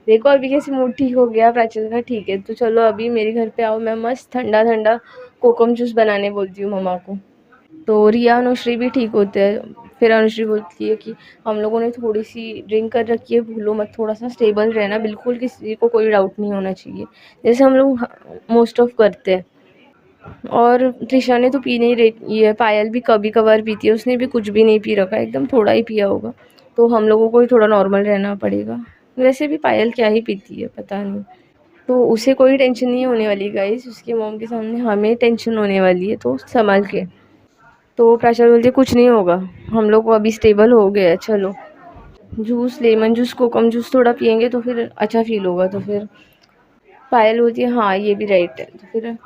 देखो अभी कैसे मूड ठीक हो गया प्राचल का, ठीक है तो चलो अभी मेरे घर पे आओ, मैं मस्त ठंडा ठंडा कोकम जूस बनाने बोलती हूँ मम्मा को। तो रिया अनुश्री भी ठीक होते हैं। फिर अनुश्री बोलती है कि हम लोगों ने थोड़ी सी ड्रिंक कर रखी है, भूलो मत, थोड़ा सा स्टेबल रहना, बिल्कुल किसी को कोई डाउट नहीं होना चाहिए, जैसे हम लोग मोस्ट ऑफ करते हैं। और त्रिशा ने तो पी नहीं रही है, पायल भी कभी कभार पीती है, उसने भी कुछ भी नहीं पी रखा है, एकदम थोड़ा ही पिया होगा। तो हम लोगों को ही थोड़ा नॉर्मल रहना पड़ेगा। वैसे भी पायल क्या ही पीती है पता नहीं। तो उसे कोई टेंशन नहीं होने वाली गाइस, उसके मॉम के सामने हमें टेंशन होने वाली है, तो संभाल के। तो प्राचार्य बोलती है कुछ नहीं होगा, हम लोग को अभी स्टेबल हो गया है, चलो जूस लेमन जूस कोकम जूस थोड़ा पियेंगे तो फिर अच्छा फील होगा। तो फिर पायल बोलती है हाँ ये भी राइट है। तो फिर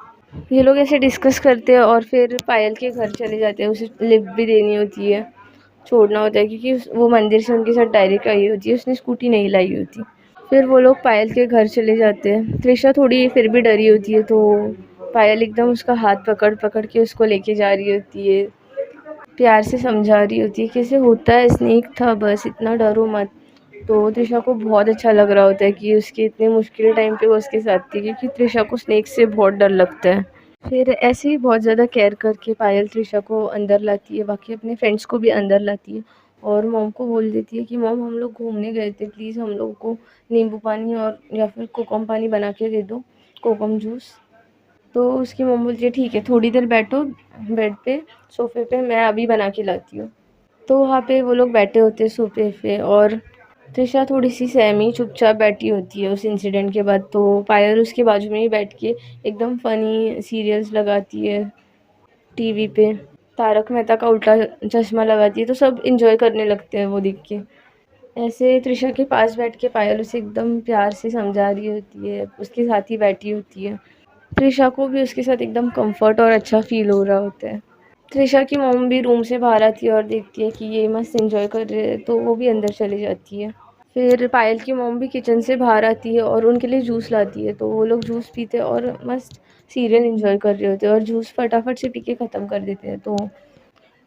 ये लोग ऐसे डिस्कस करते हैं और फिर पायल के घर चले जाते हैं, उसे लिफ्ट भी देनी होती है, छोड़ना होता है, क्योंकि वो मंदिर से उनके साथ डायरेक्ट आई होती है, उसने स्कूटी नहीं लाई होती। फिर वो लोग पायल के घर चले जाते हैं। त्रिशा थोड़ी फिर भी डरी होती है, तो पायल एकदम उसका हाथ पकड़ पकड़ के उसको लेके जा रही होती है, प्यार से समझा रही होती है कैसे होता है, स्नेक था बस, इतना डरो मत। तो त्रिशा को बहुत अच्छा लग रहा होता है कि उसके इतने मुश्किल टाइम पे वो उसके साथ थी, क्योंकि त्रिशा को स्नेक से बहुत डर लगता है। फिर ऐसे ही बहुत ज़्यादा केयर करके पायल त्रिशा को अंदर लाती है, बाकी अपने फ्रेंड्स को भी अंदर लाती है, और मॉम को बोल देती है कि मॉम हम लोग घूमने गए थे, प्लीज़ हम लोग को नींबू पानी और या फिर कोकम पानी बना के दे दो, कोकम जूस। तो उसकी मॉम बोलती है ठीक है थोड़ी देर बैठो बेड पे, सोफ़े पे, मैं अभी बना के लाती हूँ। तो वहाँ पे वो लोग बैठे होते हैं सोफ़े पे, और त्रिशा थोड़ी सी सहमी चुपचाप बैठी होती है उस इंसिडेंट के बाद। तो पायल उसके बाजू में ही बैठ के एकदम फ़नी सीरियल्स लगाती है टीवी पे, तारक मेहता का उल्टा चश्मा लगाती है, तो सब इंजॉय करने लगते हैं वो देख के। ऐसे त्रिशा के पास बैठ के पायल उसे एकदम प्यार से समझा रही होती है, उसके साथ ही बैठी होती है। त्रिशा को भी उसके साथ एकदम कंफर्ट और अच्छा फील हो रहा होता है। त्रिशा की मॉम भी रूम से बाहर आती है और देखती है कि ये मस्त एंजॉय कर रहे हैं, तो वो भी अंदर चली जाती है। फिर पायल की मॉम भी किचन से बाहर आती है और उनके लिए जूस लाती है, तो वो लोग जूस पीते हैं और मस्त सीरियल एंजॉय कर रहे होते हैं, और जूस फटाफट से पी के ख़त्म कर देते हैं। तो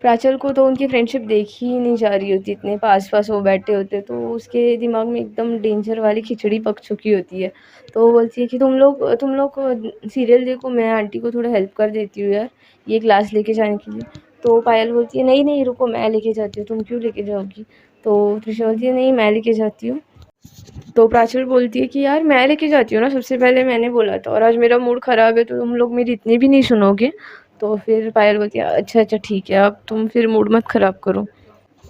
प्राचल को तो उनकी फ्रेंडशिप देखी ही नहीं जा रही होती, इतने पास पास वो बैठे होते, तो उसके दिमाग में एकदम डेंजर वाली खिचड़ी पक चुकी होती है। तो वो बोलती है कि तुम लोग सीरियल देखो, मैं आंटी को थोड़ा हेल्प कर देती हूँ यार ये क्लास लेके जाने के लिए। तो पायल बोलती है नहीं नहीं रुको, मैं लेके जाती हूँ, तुम क्यों लेके जाओगी। तो त्रिशा बोलती है नहीं मैं लेके जाती हूँ। तो प्राचल बोलती है कि यार मैं लेके जाती हूँ ना, सबसे पहले मैंने बोला था, और आज मेरा मूड ख़राब है तो तुम लोग मेरी इतनी भी नहीं सुनोगे। तो फिर पायल बोलती है अच्छा अच्छा ठीक है, अब तुम फिर मूड मत ख़राब करो।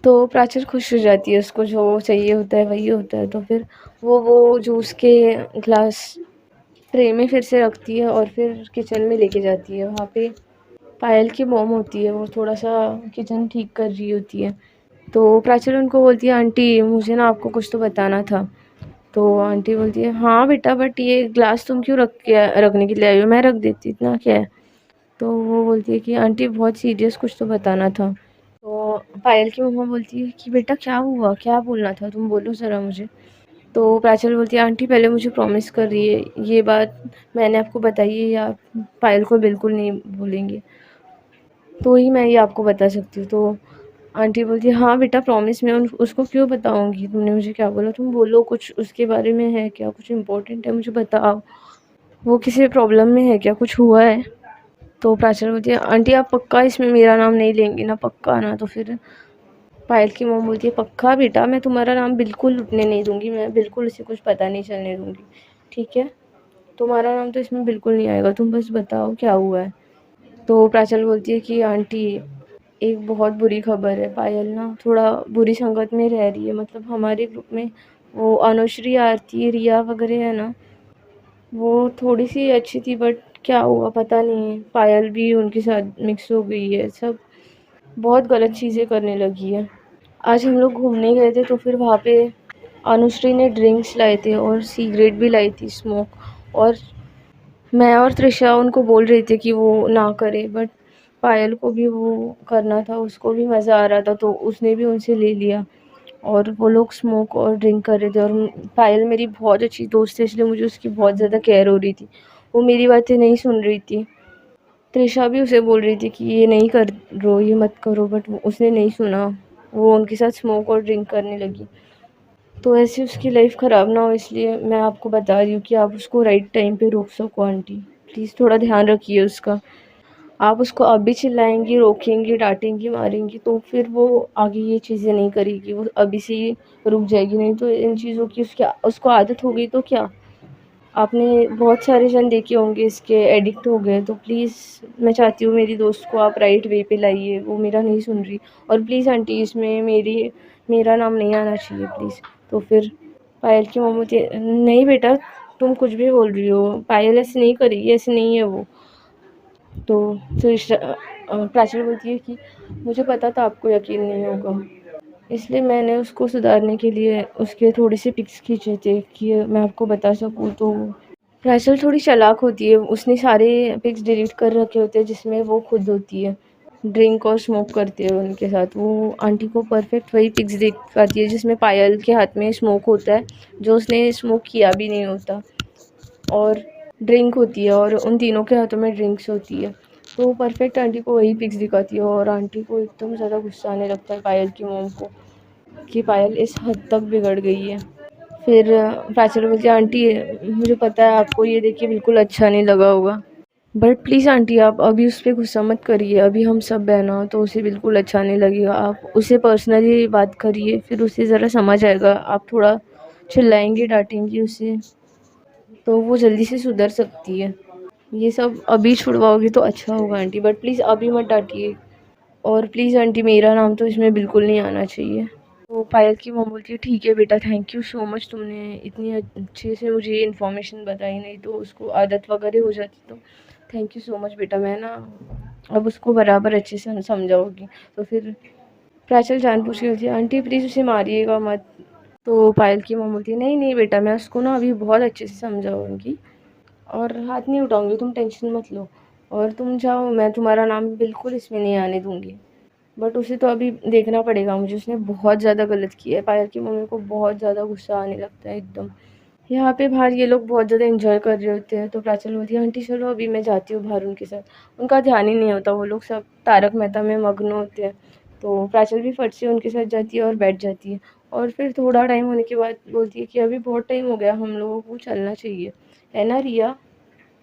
तो प्राचल खुश हो जाती है, उसको जो चाहिए होता है वही होता है। तो फिर वो जूस के ग्लास ट्रे में फिर से रखती है और फिर किचन में लेके जाती है। वहाँ पे पायल की मॉम होती है, वो थोड़ा सा किचन ठीक कर रही होती है। तो प्राचल उनको बोलती है, आंटी मुझे ना आपको कुछ तो बताना था। तो आंटी बोलती है, हाँ बेटा, बट ये ग्लास तुम क्यों रखने के लिए आई हो, मैं रख देती, इतना क्या है। तो वो बोलती है कि आंटी बहुत सीरियस कुछ तो बताना था। तो पायल की मम्मा बोलती है कि बेटा क्या हुआ, क्या बोलना था, तुम बोलो ज़रा मुझे। तो प्राचल बोलती है, आंटी पहले मुझे प्रॉमिस कर रही है ये बात मैंने आपको बताई है या पायल को बिल्कुल नहीं बोलेंगे, तो ही मैं ये आपको बता सकती हूँ। तो आंटी बोलती है, हाँ बेटा प्रॉमिस, मैं उसको क्यों बताऊँगी, तुमने मुझे क्या बोला, तुम बोलो कुछ उसके बारे में है क्या, कुछ इम्पोर्टेंट है मुझे बताओ, वो किसी प्रॉब्लम में है क्या, कुछ हुआ है। तो प्राचल बोलती है, आंटी आप पक्का इसमें मेरा नाम नहीं लेंगी ना, पक्का ना। तो फिर पायल की मॉम बोलती है, पक्का बेटा, मैं तुम्हारा नाम बिल्कुल लुटने नहीं दूंगी, मैं बिल्कुल उसे कुछ पता नहीं चलने दूंगी, ठीक है, तुम्हारा नाम तो इसमें बिल्कुल नहीं आएगा, तुम बस बताओ क्या हुआ है। तो प्राचल बोलती है कि आंटी एक बहुत बुरी खबर है, पायल ना थोड़ा बुरी संगत में रह रही है, मतलब हमारे ग्रुप में वो अनुश्री, आरती, रिया वगैरह है ना, वो थोड़ी सी अच्छी थी, बट क्या हुआ पता नहीं, पायल भी उनके साथ मिक्स हो गई है, सब बहुत गलत चीज़ें करने लगी है। आज हम लोग घूमने गए थे, तो फिर वहाँ पे अनुश्री ने ड्रिंक्स लाए थे और सिगरेट भी लाई थी, स्मोक, और मैं और त्रिशा उनको बोल रहे थे कि वो ना करे, बट पायल को भी वो करना था, उसको भी मज़ा आ रहा था, तो उसने भी उनसे ले लिया और वो लोग स्मोक और ड्रिंक कर रहे थे। और पायल मेरी बहुत अच्छी दोस्त है, इसलिए मुझे उसकी बहुत ज़्यादा केयर हो रही थी, वो मेरी बातें नहीं सुन रही थी। त्रिशा भी उसे बोल रही थी कि ये नहीं करो, ये मत करो, बट उसने नहीं सुना, वो उनके साथ स्मोक और ड्रिंक करने लगी। तो ऐसे उसकी लाइफ ख़राब ना हो, इसलिए मैं आपको बता रही हूँ कि आप उसको राइट टाइम पे रोक सको। आंटी प्लीज़ थोड़ा ध्यान रखिए उसका। आप उसको अब भी चिल्लाएंगी, रोकेंगी, डांटेंगी, मारेंगी, तो फिर वो आगे ये चीज़ें नहीं करेगी, वो अभी से ही रुक जाएगी। नहीं तो इन चीज़ों की उसको आदत हो गई तो क्या, आपने बहुत सारे जन देखे होंगे इसके एडिक्ट हो गए। तो प्लीज़ मैं चाहती हूँ मेरी दोस्त को आप राइट वे पे लाइए, वो मेरा नहीं सुन रही। और प्लीज़ आंटी इसमें मेरा नाम नहीं आना चाहिए प्लीज़। तो फिर पायल की मम्मी बोलती है, नहीं बेटा तुम कुछ भी बोल रही हो, पायल ऐसे नहीं करेगी, ऐसे नहीं है वो। तो फिर प्राची बोलती है कि मुझे पता था आपको यकीन नहीं होगा, इसलिए मैंने उसको सुधारने के लिए उसके थोड़े से पिक्स खींचे थे कि मैं आपको बता सकूँ। तो राइचल थोड़ी चालाक होती है, उसने सारे पिक्स डिलीट कर रखे होते हैं जिसमें वो खुद होती है, ड्रिंक और स्मोक करते हैं उनके साथ। वो आंटी को परफेक्ट वही पिक्स दिखाती है जिसमें पायल के हाथ में स्मोक होता है, जो उसने स्मोक किया भी नहीं होता, और ड्रिंक होती है, और उन तीनों के हाथों में ड्रिंक्स होती है। तो वो परफेक्ट आंटी को वही पिक्स दिखाती है, और आंटी को एकदम ज़्यादा गुस्सा आने लगता है पायल की मोम को कि पायल इस हद तक बिगड़ गई है। फिर प्राचल बोलती है, आंटी मुझे पता है आपको ये देख के बिल्कुल अच्छा नहीं लगा होगा, बट प्लीज़ आंटी आप अभी उस पर गुस्सा मत करिए, अभी हम सब है ना, तो उसे बिल्कुल अच्छा नहीं लगेगा, आप उसे पर्सनली बात करिए, फिर उसे ज़रा समझ आएगा, आप थोड़ा चिल्लाएंगे, डांटेंगी उसे, तो वो जल्दी से सुधर सकती है। ये सब अभी छुड़वाओगी तो अच्छा होगा आंटी, बट प्लीज़ अभी मत डांटिए, और प्लीज़ आंटी मेरा नाम तो इसमें बिल्कुल नहीं आना चाहिए। तो पायल की मॉम बोलती है, ठीक है बेटा, थैंक यू सो मच, तुमने इतनी अच्छे से मुझे ये इन्फॉर्मेशन बताई, नहीं तो उसको आदत वगैरह हो जाती। तो थैंक यू सो मच बेटा, मैं ना अब उसको बराबर अच्छे से समझाऊंगी। तो फिर प्राचल जान पूछ के बोलती है, आंटी प्लीज़ उसे मारिएगा मत। तो पायल की मॉम बोलती है, नहीं नहीं बेटा, मैं उसको ना अभी बहुत अच्छे से समझाऊंगी और हाथ नहीं उठाऊंगी, तुम टेंशन मत लो, और तुम जाओ, मैं तुम्हारा नाम बिल्कुल इसमें नहीं आने दूंगी। बट उसे तो अभी देखना पड़ेगा मुझे, उसने बहुत ज़्यादा गलत किया है। पायल की मम्मी को बहुत ज़्यादा गुस्सा आने लगता है एकदम। यहाँ पे बाहर ये लोग बहुत ज़्यादा एंजॉय कर रहे होते हैं, तो प्राचल बोलती है, आंटी चलो अभी मैं जाती हूँ बाहर उनके साथ। उनका ध्यान ही नहीं होता, वो लोग सब तारक मेहता में मग्न होते हैं। तो प्राचल भी फट से उनके साथ जाती है और बैठ जाती है, और फिर थोड़ा टाइम होने के बाद बोलती है कि अभी बहुत टाइम हो गया, हम लोगों को चलना चाहिए, है ना रिया,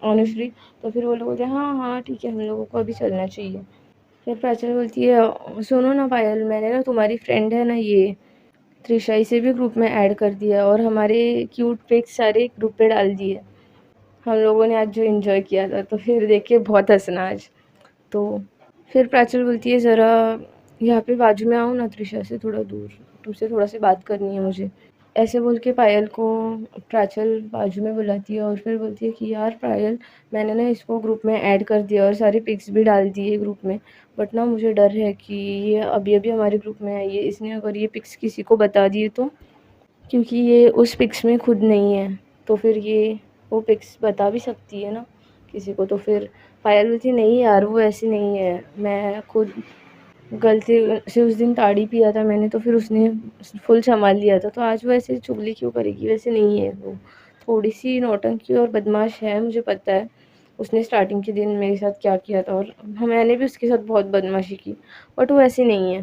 ऑनेस्टली। तो फिर वो लोग बोलते हैं, हाँ हाँ ठीक है, हम लोगों को अभी चलना चाहिए। फिर प्राचल बोलती है, सुनो ना पायल, मैंने ना तुम्हारी फ्रेंड है ना ये त्रिशा, इसे भी ग्रुप में ऐड कर दिया, और हमारे क्यूट पिक्स सारे ग्रुप पे डाल दिए, हम लोगों ने आज जो एंजॉय किया था, तो फिर देख के बहुत हंसना आज। तो फिर प्राचल बोलती है, ज़रा यहाँ पे बाजू में आओ ना त्रिशा से थोड़ा दूर, तुमसे थोड़ा सी बात करनी है मुझे। ऐसे बोल के पायल को प्राचल बाजू में बुलाती है और फिर बोलती है कि यार पायल, मैंने ना इसको ग्रुप में ऐड कर दिया और सारी पिक्स भी डाल दिए ग्रुप में, बट ना मुझे डर है कि ये अभी अभी हमारे ग्रुप में आई है, इसने अगर ये पिक्स किसी को बता दिए तो, क्योंकि ये उस पिक्स में खुद नहीं है, तो फिर ये वो पिक्स बता भी सकती है ना किसी को। तो फिर पायल बोलती नहीं यार वो ऐसी नहीं है, मैं खुद गलती से उस दिन ताड़ी पिया था मैंने, तो फिर उसने फुल संभाल लिया था, तो आज वो ऐसे चुगली क्यों करेगी, वैसे नहीं है वो, थोड़ी सी नौटंकी और बदमाश है, मुझे पता है उसने स्टार्टिंग के दिन मेरे साथ क्या किया था और मैंने भी उसके साथ बहुत बदमाशी की, बट वो ऐसी नहीं है।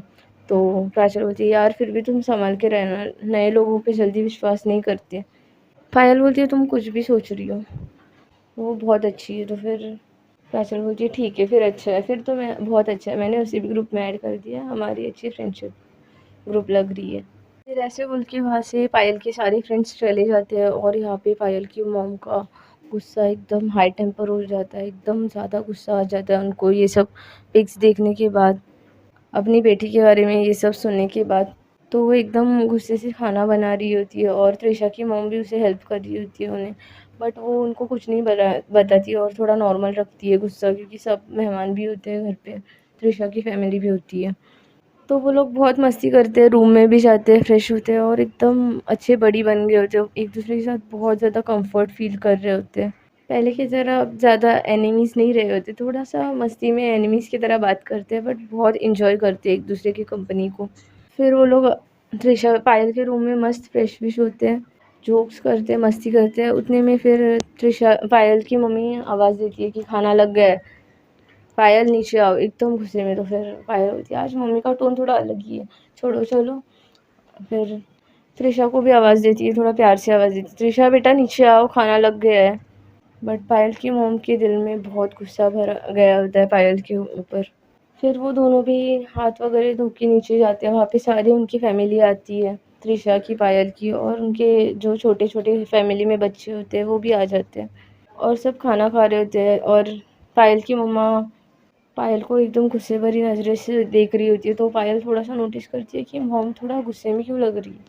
तो प्राचल बोलती है यार फिर भी तुम संभाल के रहना, नए लोगों पे जल्दी विश्वास नहीं करते। पायल बोलती है तुम कुछ भी सोच रही हो, वो बहुत अच्छी है। तो फिर प्राचल बोलती है ठीक है फिर, अच्छा है फिर, तो मैं बहुत अच्छा है, मैंने उसी भी ग्रुप में ऐड कर दिया, हमारी अच्छी फ्रेंडशिप ग्रुप लग रही है। फिर ऐसे बोल के वहाँ से पायल के सारे फ्रेंड्स चले जाते हैं और यहाँ पे पायल की मॉम का गुस्सा एकदम हाई टेम्पर हो जाता है, एकदम ज़्यादा गुस्सा आ जाता है उनको ये सब पिक्स देखने के बाद, अपनी बेटी के बारे में ये सब सुनने के बाद। तो वो एकदम गुस्से से खाना बना रही होती है और त्रिशा की मॉम भी उसे हेल्प कर रही होती है उन्हें, बट वो उनको कुछ नहीं बताती और थोड़ा नॉर्मल रखती है गुस्सा, क्योंकि सब मेहमान भी होते हैं घर पे, त्रिशा की फैमिली भी होती है। तो वो लोग बहुत मस्ती करते हैं, रूम में भी जाते हैं, फ्रेश होते हैं और एकदम अच्छे बड़ी बन गए होते हैं, एक दूसरे के साथ बहुत ज़्यादा कंफर्ट फील कर रहे होते हैं। पहले की तरह अब ज़्यादा एनिमीज़ नहीं रहे होते, थोड़ा सा मस्ती में एनिमीज़ की तरह बात करते हैं, बट बहुत इन्जॉय करते हैं एक दूसरे की कंपनी को। फिर वो लोग त्रिशा पायल के रूम में मस्त फ्रेश विश होते हैं, जोक्स करते हैं, मस्ती करते हैं, उतने में फिर त्रिशा पायल की मम्मी आवाज़ देती है कि खाना लग गया है, पायल नीचे आओ, एकदम गुस्से में। तो फिर पायल बोलती है आज मम्मी का टोन थोड़ा अलग ही है, छोड़ो चलो। फिर त्रिशा को भी आवाज़ देती है, थोड़ा प्यार से आवाज़ देती है, त्रिशा बेटा नीचे आओ खाना लग गया है। बट पायल की मॉम के दिल में बहुत गुस्सा भरा गया होता है पायल के ऊपर। फिर वो दोनों भी हाथ वगैरह धो के नीचे जाते हैं, वहाँ पे सारी उनकी फैमिली आती है, त्रिशा की, पायल की, और उनके जो छोटे छोटे फैमिली में बच्चे होते हैं वो भी आ जाते हैं और सब खाना खा रहे होते हैं। और पायल की मम्मा पायल को एकदम गुस्से भरी नज़रों से देख रही होती है, तो पायल थोड़ा सा नोटिस करती है कि मॉम थोड़ा गुस्से में क्यों लग रही है,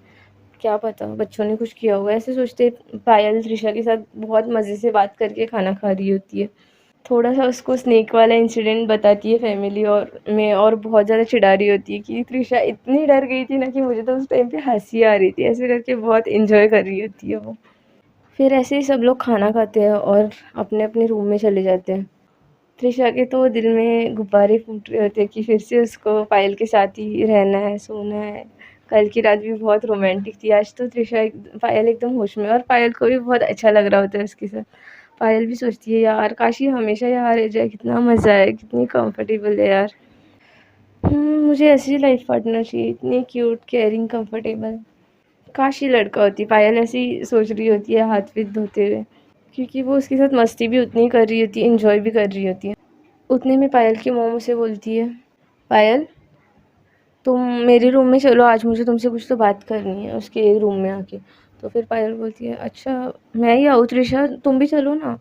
क्या पता बच्चों ने कुछ किया होगा, ऐसे सोचते पायल त्रिशा के साथ बहुत मज़े से बात करके खाना खा रही होती है। थोड़ा सा उसको स्नेक वाला इंसिडेंट बताती है फैमिली और बहुत ज़्यादा चिढ़ा रही होती है कि त्रिशा इतनी डर गई थी ना कि मुझे तो उस टाइम पे हंसी आ रही थी, ऐसे करके बहुत इंजॉय कर रही होती है वो। फिर ऐसे ही सब लोग खाना खाते हैं और अपने अपने रूम में चले जाते हैं। त्रिशा के तो दिल में गुब्बारे फूट रहे होते हैं कि फिर से उसको पायल के साथ ही रहना है, सोना है। कल की रात भी बहुत रोमांटिक थी, आज तो पायल एकदम होश में, और पायल को भी बहुत अच्छा लग रहा होता है उसके साथ। पायल भी सोचती है यार काश ये हमेशा यहाँ रह जाए, कितना मज़ा है, कितनी कंफर्टेबल है यार। मुझे ऐसी लाइफ पार्टनर चाहिए, इतनी क्यूट, केयरिंग, कंफर्टेबल। काश ये लड़का होती, पायल ऐसी सोच रही होती है हाथ पीठ धोते हुए, क्योंकि वो उसके साथ मस्ती भी उतनी कर रही होती है, इंजॉय भी कर रही होती है। उतने में पायल की मॉम उसे बोलती है पायल तुम मेरे रूम में चलो, आज मुझे तुमसे कुछ तो बात करनी है, उसके रूम में आके। तो फिर पायल बोलती है अच्छा मैं ही आऊँ त्रिशा, तुम भी चलो ना।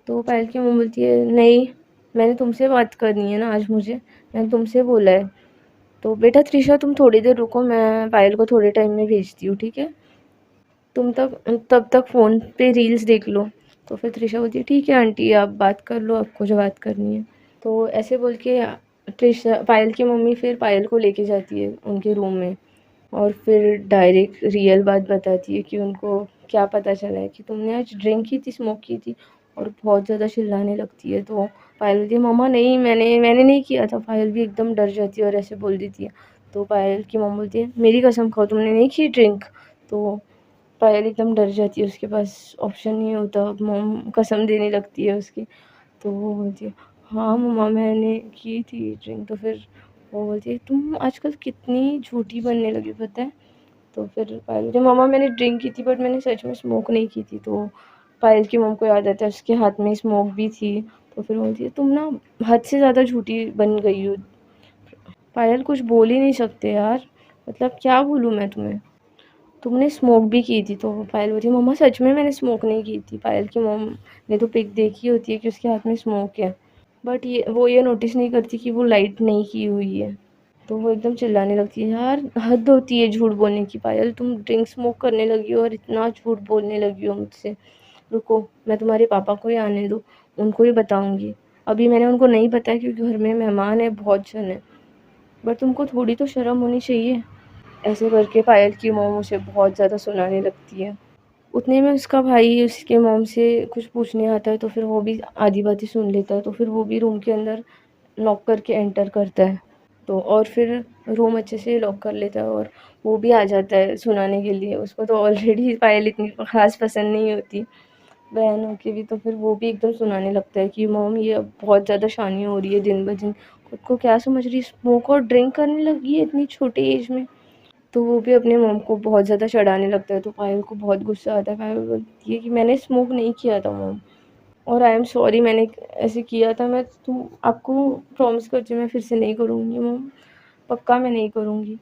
तो पायल की मॉम बोलती है नहीं, मैंने तुमसे बात करनी है ना आज, मैंने तुमसे बोला है। तो बेटा त्रिशा तुम थोड़ी देर रुको, मैं पायल को थोड़े टाइम में भेजती हूँ, ठीक है, तुम तब तक फ़ोन पे रील्स देख लो। तो फिर त्रिशा बोलती है ठीक है आंटी, आप बात कर लो, आपको जो बात करनी है। तो ऐसे बोल के त्रिशा पायल की मम्मी फिर पायल को लेके जाती है उनके रूम में और फिर डायरेक्ट रियल बात बताती है कि उनको क्या पता चला है कि तुमने आज ड्रिंक की थी, स्मोक की थी, और बहुत ज़्यादा चिल्लाने लगती है। तो पायल बोलती है मम्मा नहीं, मैंने नहीं किया था। पायल भी एकदम डर जाती है और ऐसे बोल देती है। तो पायल की मम्मी बोलती है मेरी कसम खाओ तुमने नहीं की ड्रिंक। तो पायल एकदम डर जाती है, उसके पास ऑप्शन नहीं होता, मॉम कसम देने लगती है उसकी। तो वो बोलती है हाँ मम्मा मैंने की थी ड्रिंक। तो फिर वो बोलती है तुम आजकल कितनी झूठी बनने लगी पता है। तो फिर पायल बोलती है मम्मा मैंने ड्रिंक की थी बट मैंने सच में स्मोक नहीं की थी। तो पायल की मॉम को याद आता है उसके हाथ में स्मोक भी थी। तो फिर बोलती है तुम ना हद से ज़्यादा झूठी बन गई हो। पायल कुछ बोल ही नहीं सकते यार, मतलब क्या बोलूँ मैं तुम्हें, तुमने स्मोक भी की थी। तो पायल बोलती है मम्मा सच में मैंने स्मोक नहीं की थी। पायल की मॉम ने तो पिक देखी होती है कि उसके हाथ में स्मोक है, बट ये नोटिस नहीं करती कि वो लाइट नहीं की हुई है। तो वो एकदम चिल्लाने लगती है, यार हद होती है झूठ बोलने की, पायल तुम ड्रिंक स्मोक करने लगी हो और इतना झूठ बोलने लगी हो मुझसे। रुको, मैं तुम्हारे पापा को ही आने दो, उनको ही बताऊंगी। अभी मैंने उनको नहीं बताया क्योंकि घर में मेहमान है, बहुत जन है, बट तुमको थोड़ी तो शर्म होनी चाहिए। ऐसे करके पायल की मॉम उसे बहुत ज़्यादा सुनाने लगती है। उतने में उसका भाई उसके मॉम से कुछ पूछने आता है, तो फिर वो भी आधी बातें सुन लेता है, तो फिर वो भी रूम के अंदर नॉक करके एंटर करता है। तो और फिर रूम अच्छे से लॉक कर लेता है और वो भी आ जाता है सुनाने के लिए। उसको तो ऑलरेडी पायल इतनी ख़ास पसंद नहीं होती बहन हो के भी, तो फिर वो भी एकदम सुनाने लगता है कि मॉम ये अब बहुत ज़्यादा शानी हो रही है दिन ब दिन, खुद को क्या समझ रही है, स्मोक और ड्रिंक करने लगी है इतनी छोटी एज में। तो वो भी अपने मॉम को बहुत ज़्यादा चिढ़ाने लगता है, तो पायल को बहुत गुस्सा आता है। पायल बोलती है कि मैंने स्मोक नहीं किया था मॉम, और आई एम सॉरी, मैंने ऐसे किया था, मैं तुम आपको प्रॉमिस करती हूँ मैं फिर से नहीं करूँगी मॉम, पक्का मैं नहीं करूँगी।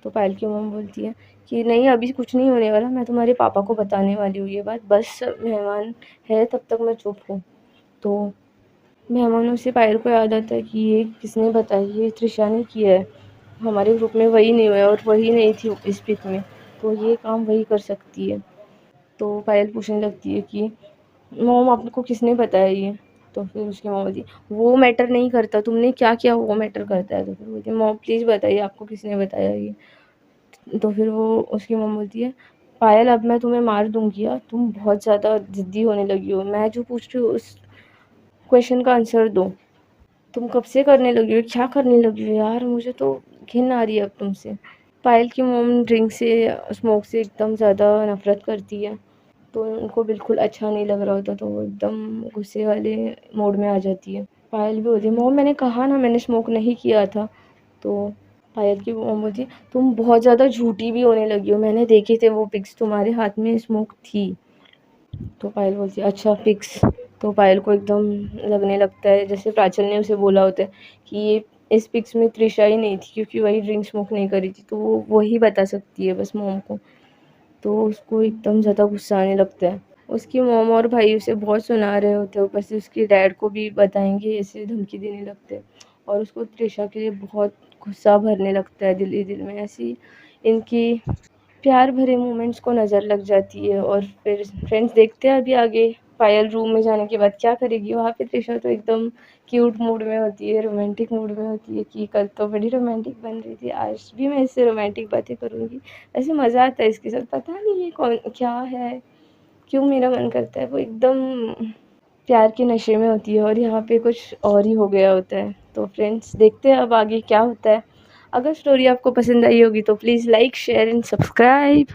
तो पायल की मॉम बोलती है कि नहीं अभी कुछ नहीं होने वाला, मैं तुम्हारे पापा को बताने वाली हूँ ये बात, बस मेहमान है तब तक मैं चुप हूँ। तो मेहमानों से पायल को याद आता है कि ये किसने बताई, ये त्रिशा ने किया है, हमारे ग्रुप में वही नहीं हुआ है और वही नहीं थी इस पिक में, तो ये काम वही कर सकती है। तो पायल पूछने लगती है कि मॉम आपको किसने बताया ये? तो फिर उसकी मॉम बोलती है वो मैटर नहीं करता, तुमने क्या किया वो मैटर करता है। तो फिर बोलती है मॉम प्लीज़ बताइए आपको किसने बताया ये? तो फिर वो उसकी मॉम बोलती है पायल अब मैं तुम्हें मार दूंगी यार, तुम बहुत ज़्यादा ज़िद्दी होने लगी हो, मैं जो पूछ रही हूँ उस क्वेश्चन का आंसर दो। तुम कब से करने लगी हो, क्या करने लगी हो यार, मुझे तो घिन आ रही है अब तुमसे। पायल की मॉम ड्रिंक से स्मोक से एकदम ज़्यादा नफ़रत करती है, तो उनको बिल्कुल अच्छा नहीं लग रहा होता, तो वो एकदम गुस्से वाले मोड में आ जाती है। पायल भी बोलती है मॉम मैंने कहा ना मैंने स्मोक नहीं किया था। तो पायल की मॉम बोलती है तुम बहुत ज़्यादा झूठी भी होने लगी हो, मैंने देखे थे वो पिक्स, तुम्हारे हाथ में स्मोक थी। तो पायल बोलती है अच्छा फिक्स। तो पायल को एकदम लगने लगता है जैसे प्राचल ने उसे बोला होता है कि ये इस पिक्स में त्रिशा ही नहीं थी, क्योंकि वही ड्रिंक स्मोक नहीं करी थी, तो वो वही बता सकती है बस मॉम को। तो उसको एकदम ज़्यादा गुस्सा आने लगता है। उसकी मॉम और भाई उसे बहुत सुना रहे होते हैं, ऊपर से उसके डैड को भी बताएंगे ऐसे धमकी देने लगते हैं, और उसको त्रिशा के लिए बहुत गुस्सा भरने लगता है दिल ही दिल में। ऐसी इनकी प्यार भरे मोमेंट्स को नज़र लग जाती है। और फिर फ्रेंड्स देखते हैं अभी आगे पायल रूम में जाने के बाद क्या करेगी। वहाँ पे त्रिशा तो एकदम क्यूट मूड में होती है, रोमांटिक मूड में होती है कि कल तो बड़ी रोमांटिक बन रही थी, आज भी मैं इससे रोमांटिक बातें करूँगी। ऐसे मज़ा आता है इसके साथ, पता नहीं ये कौन क्या है, क्यों मेरा मन करता है। वो एकदम प्यार के नशे में होती है और यहाँ पे कुछ और ही हो गया होता है। तो फ्रेंड्स देखते हैं अब आगे क्या होता है। अगर स्टोरी आपको पसंद आई होगी तो please like share and subscribe.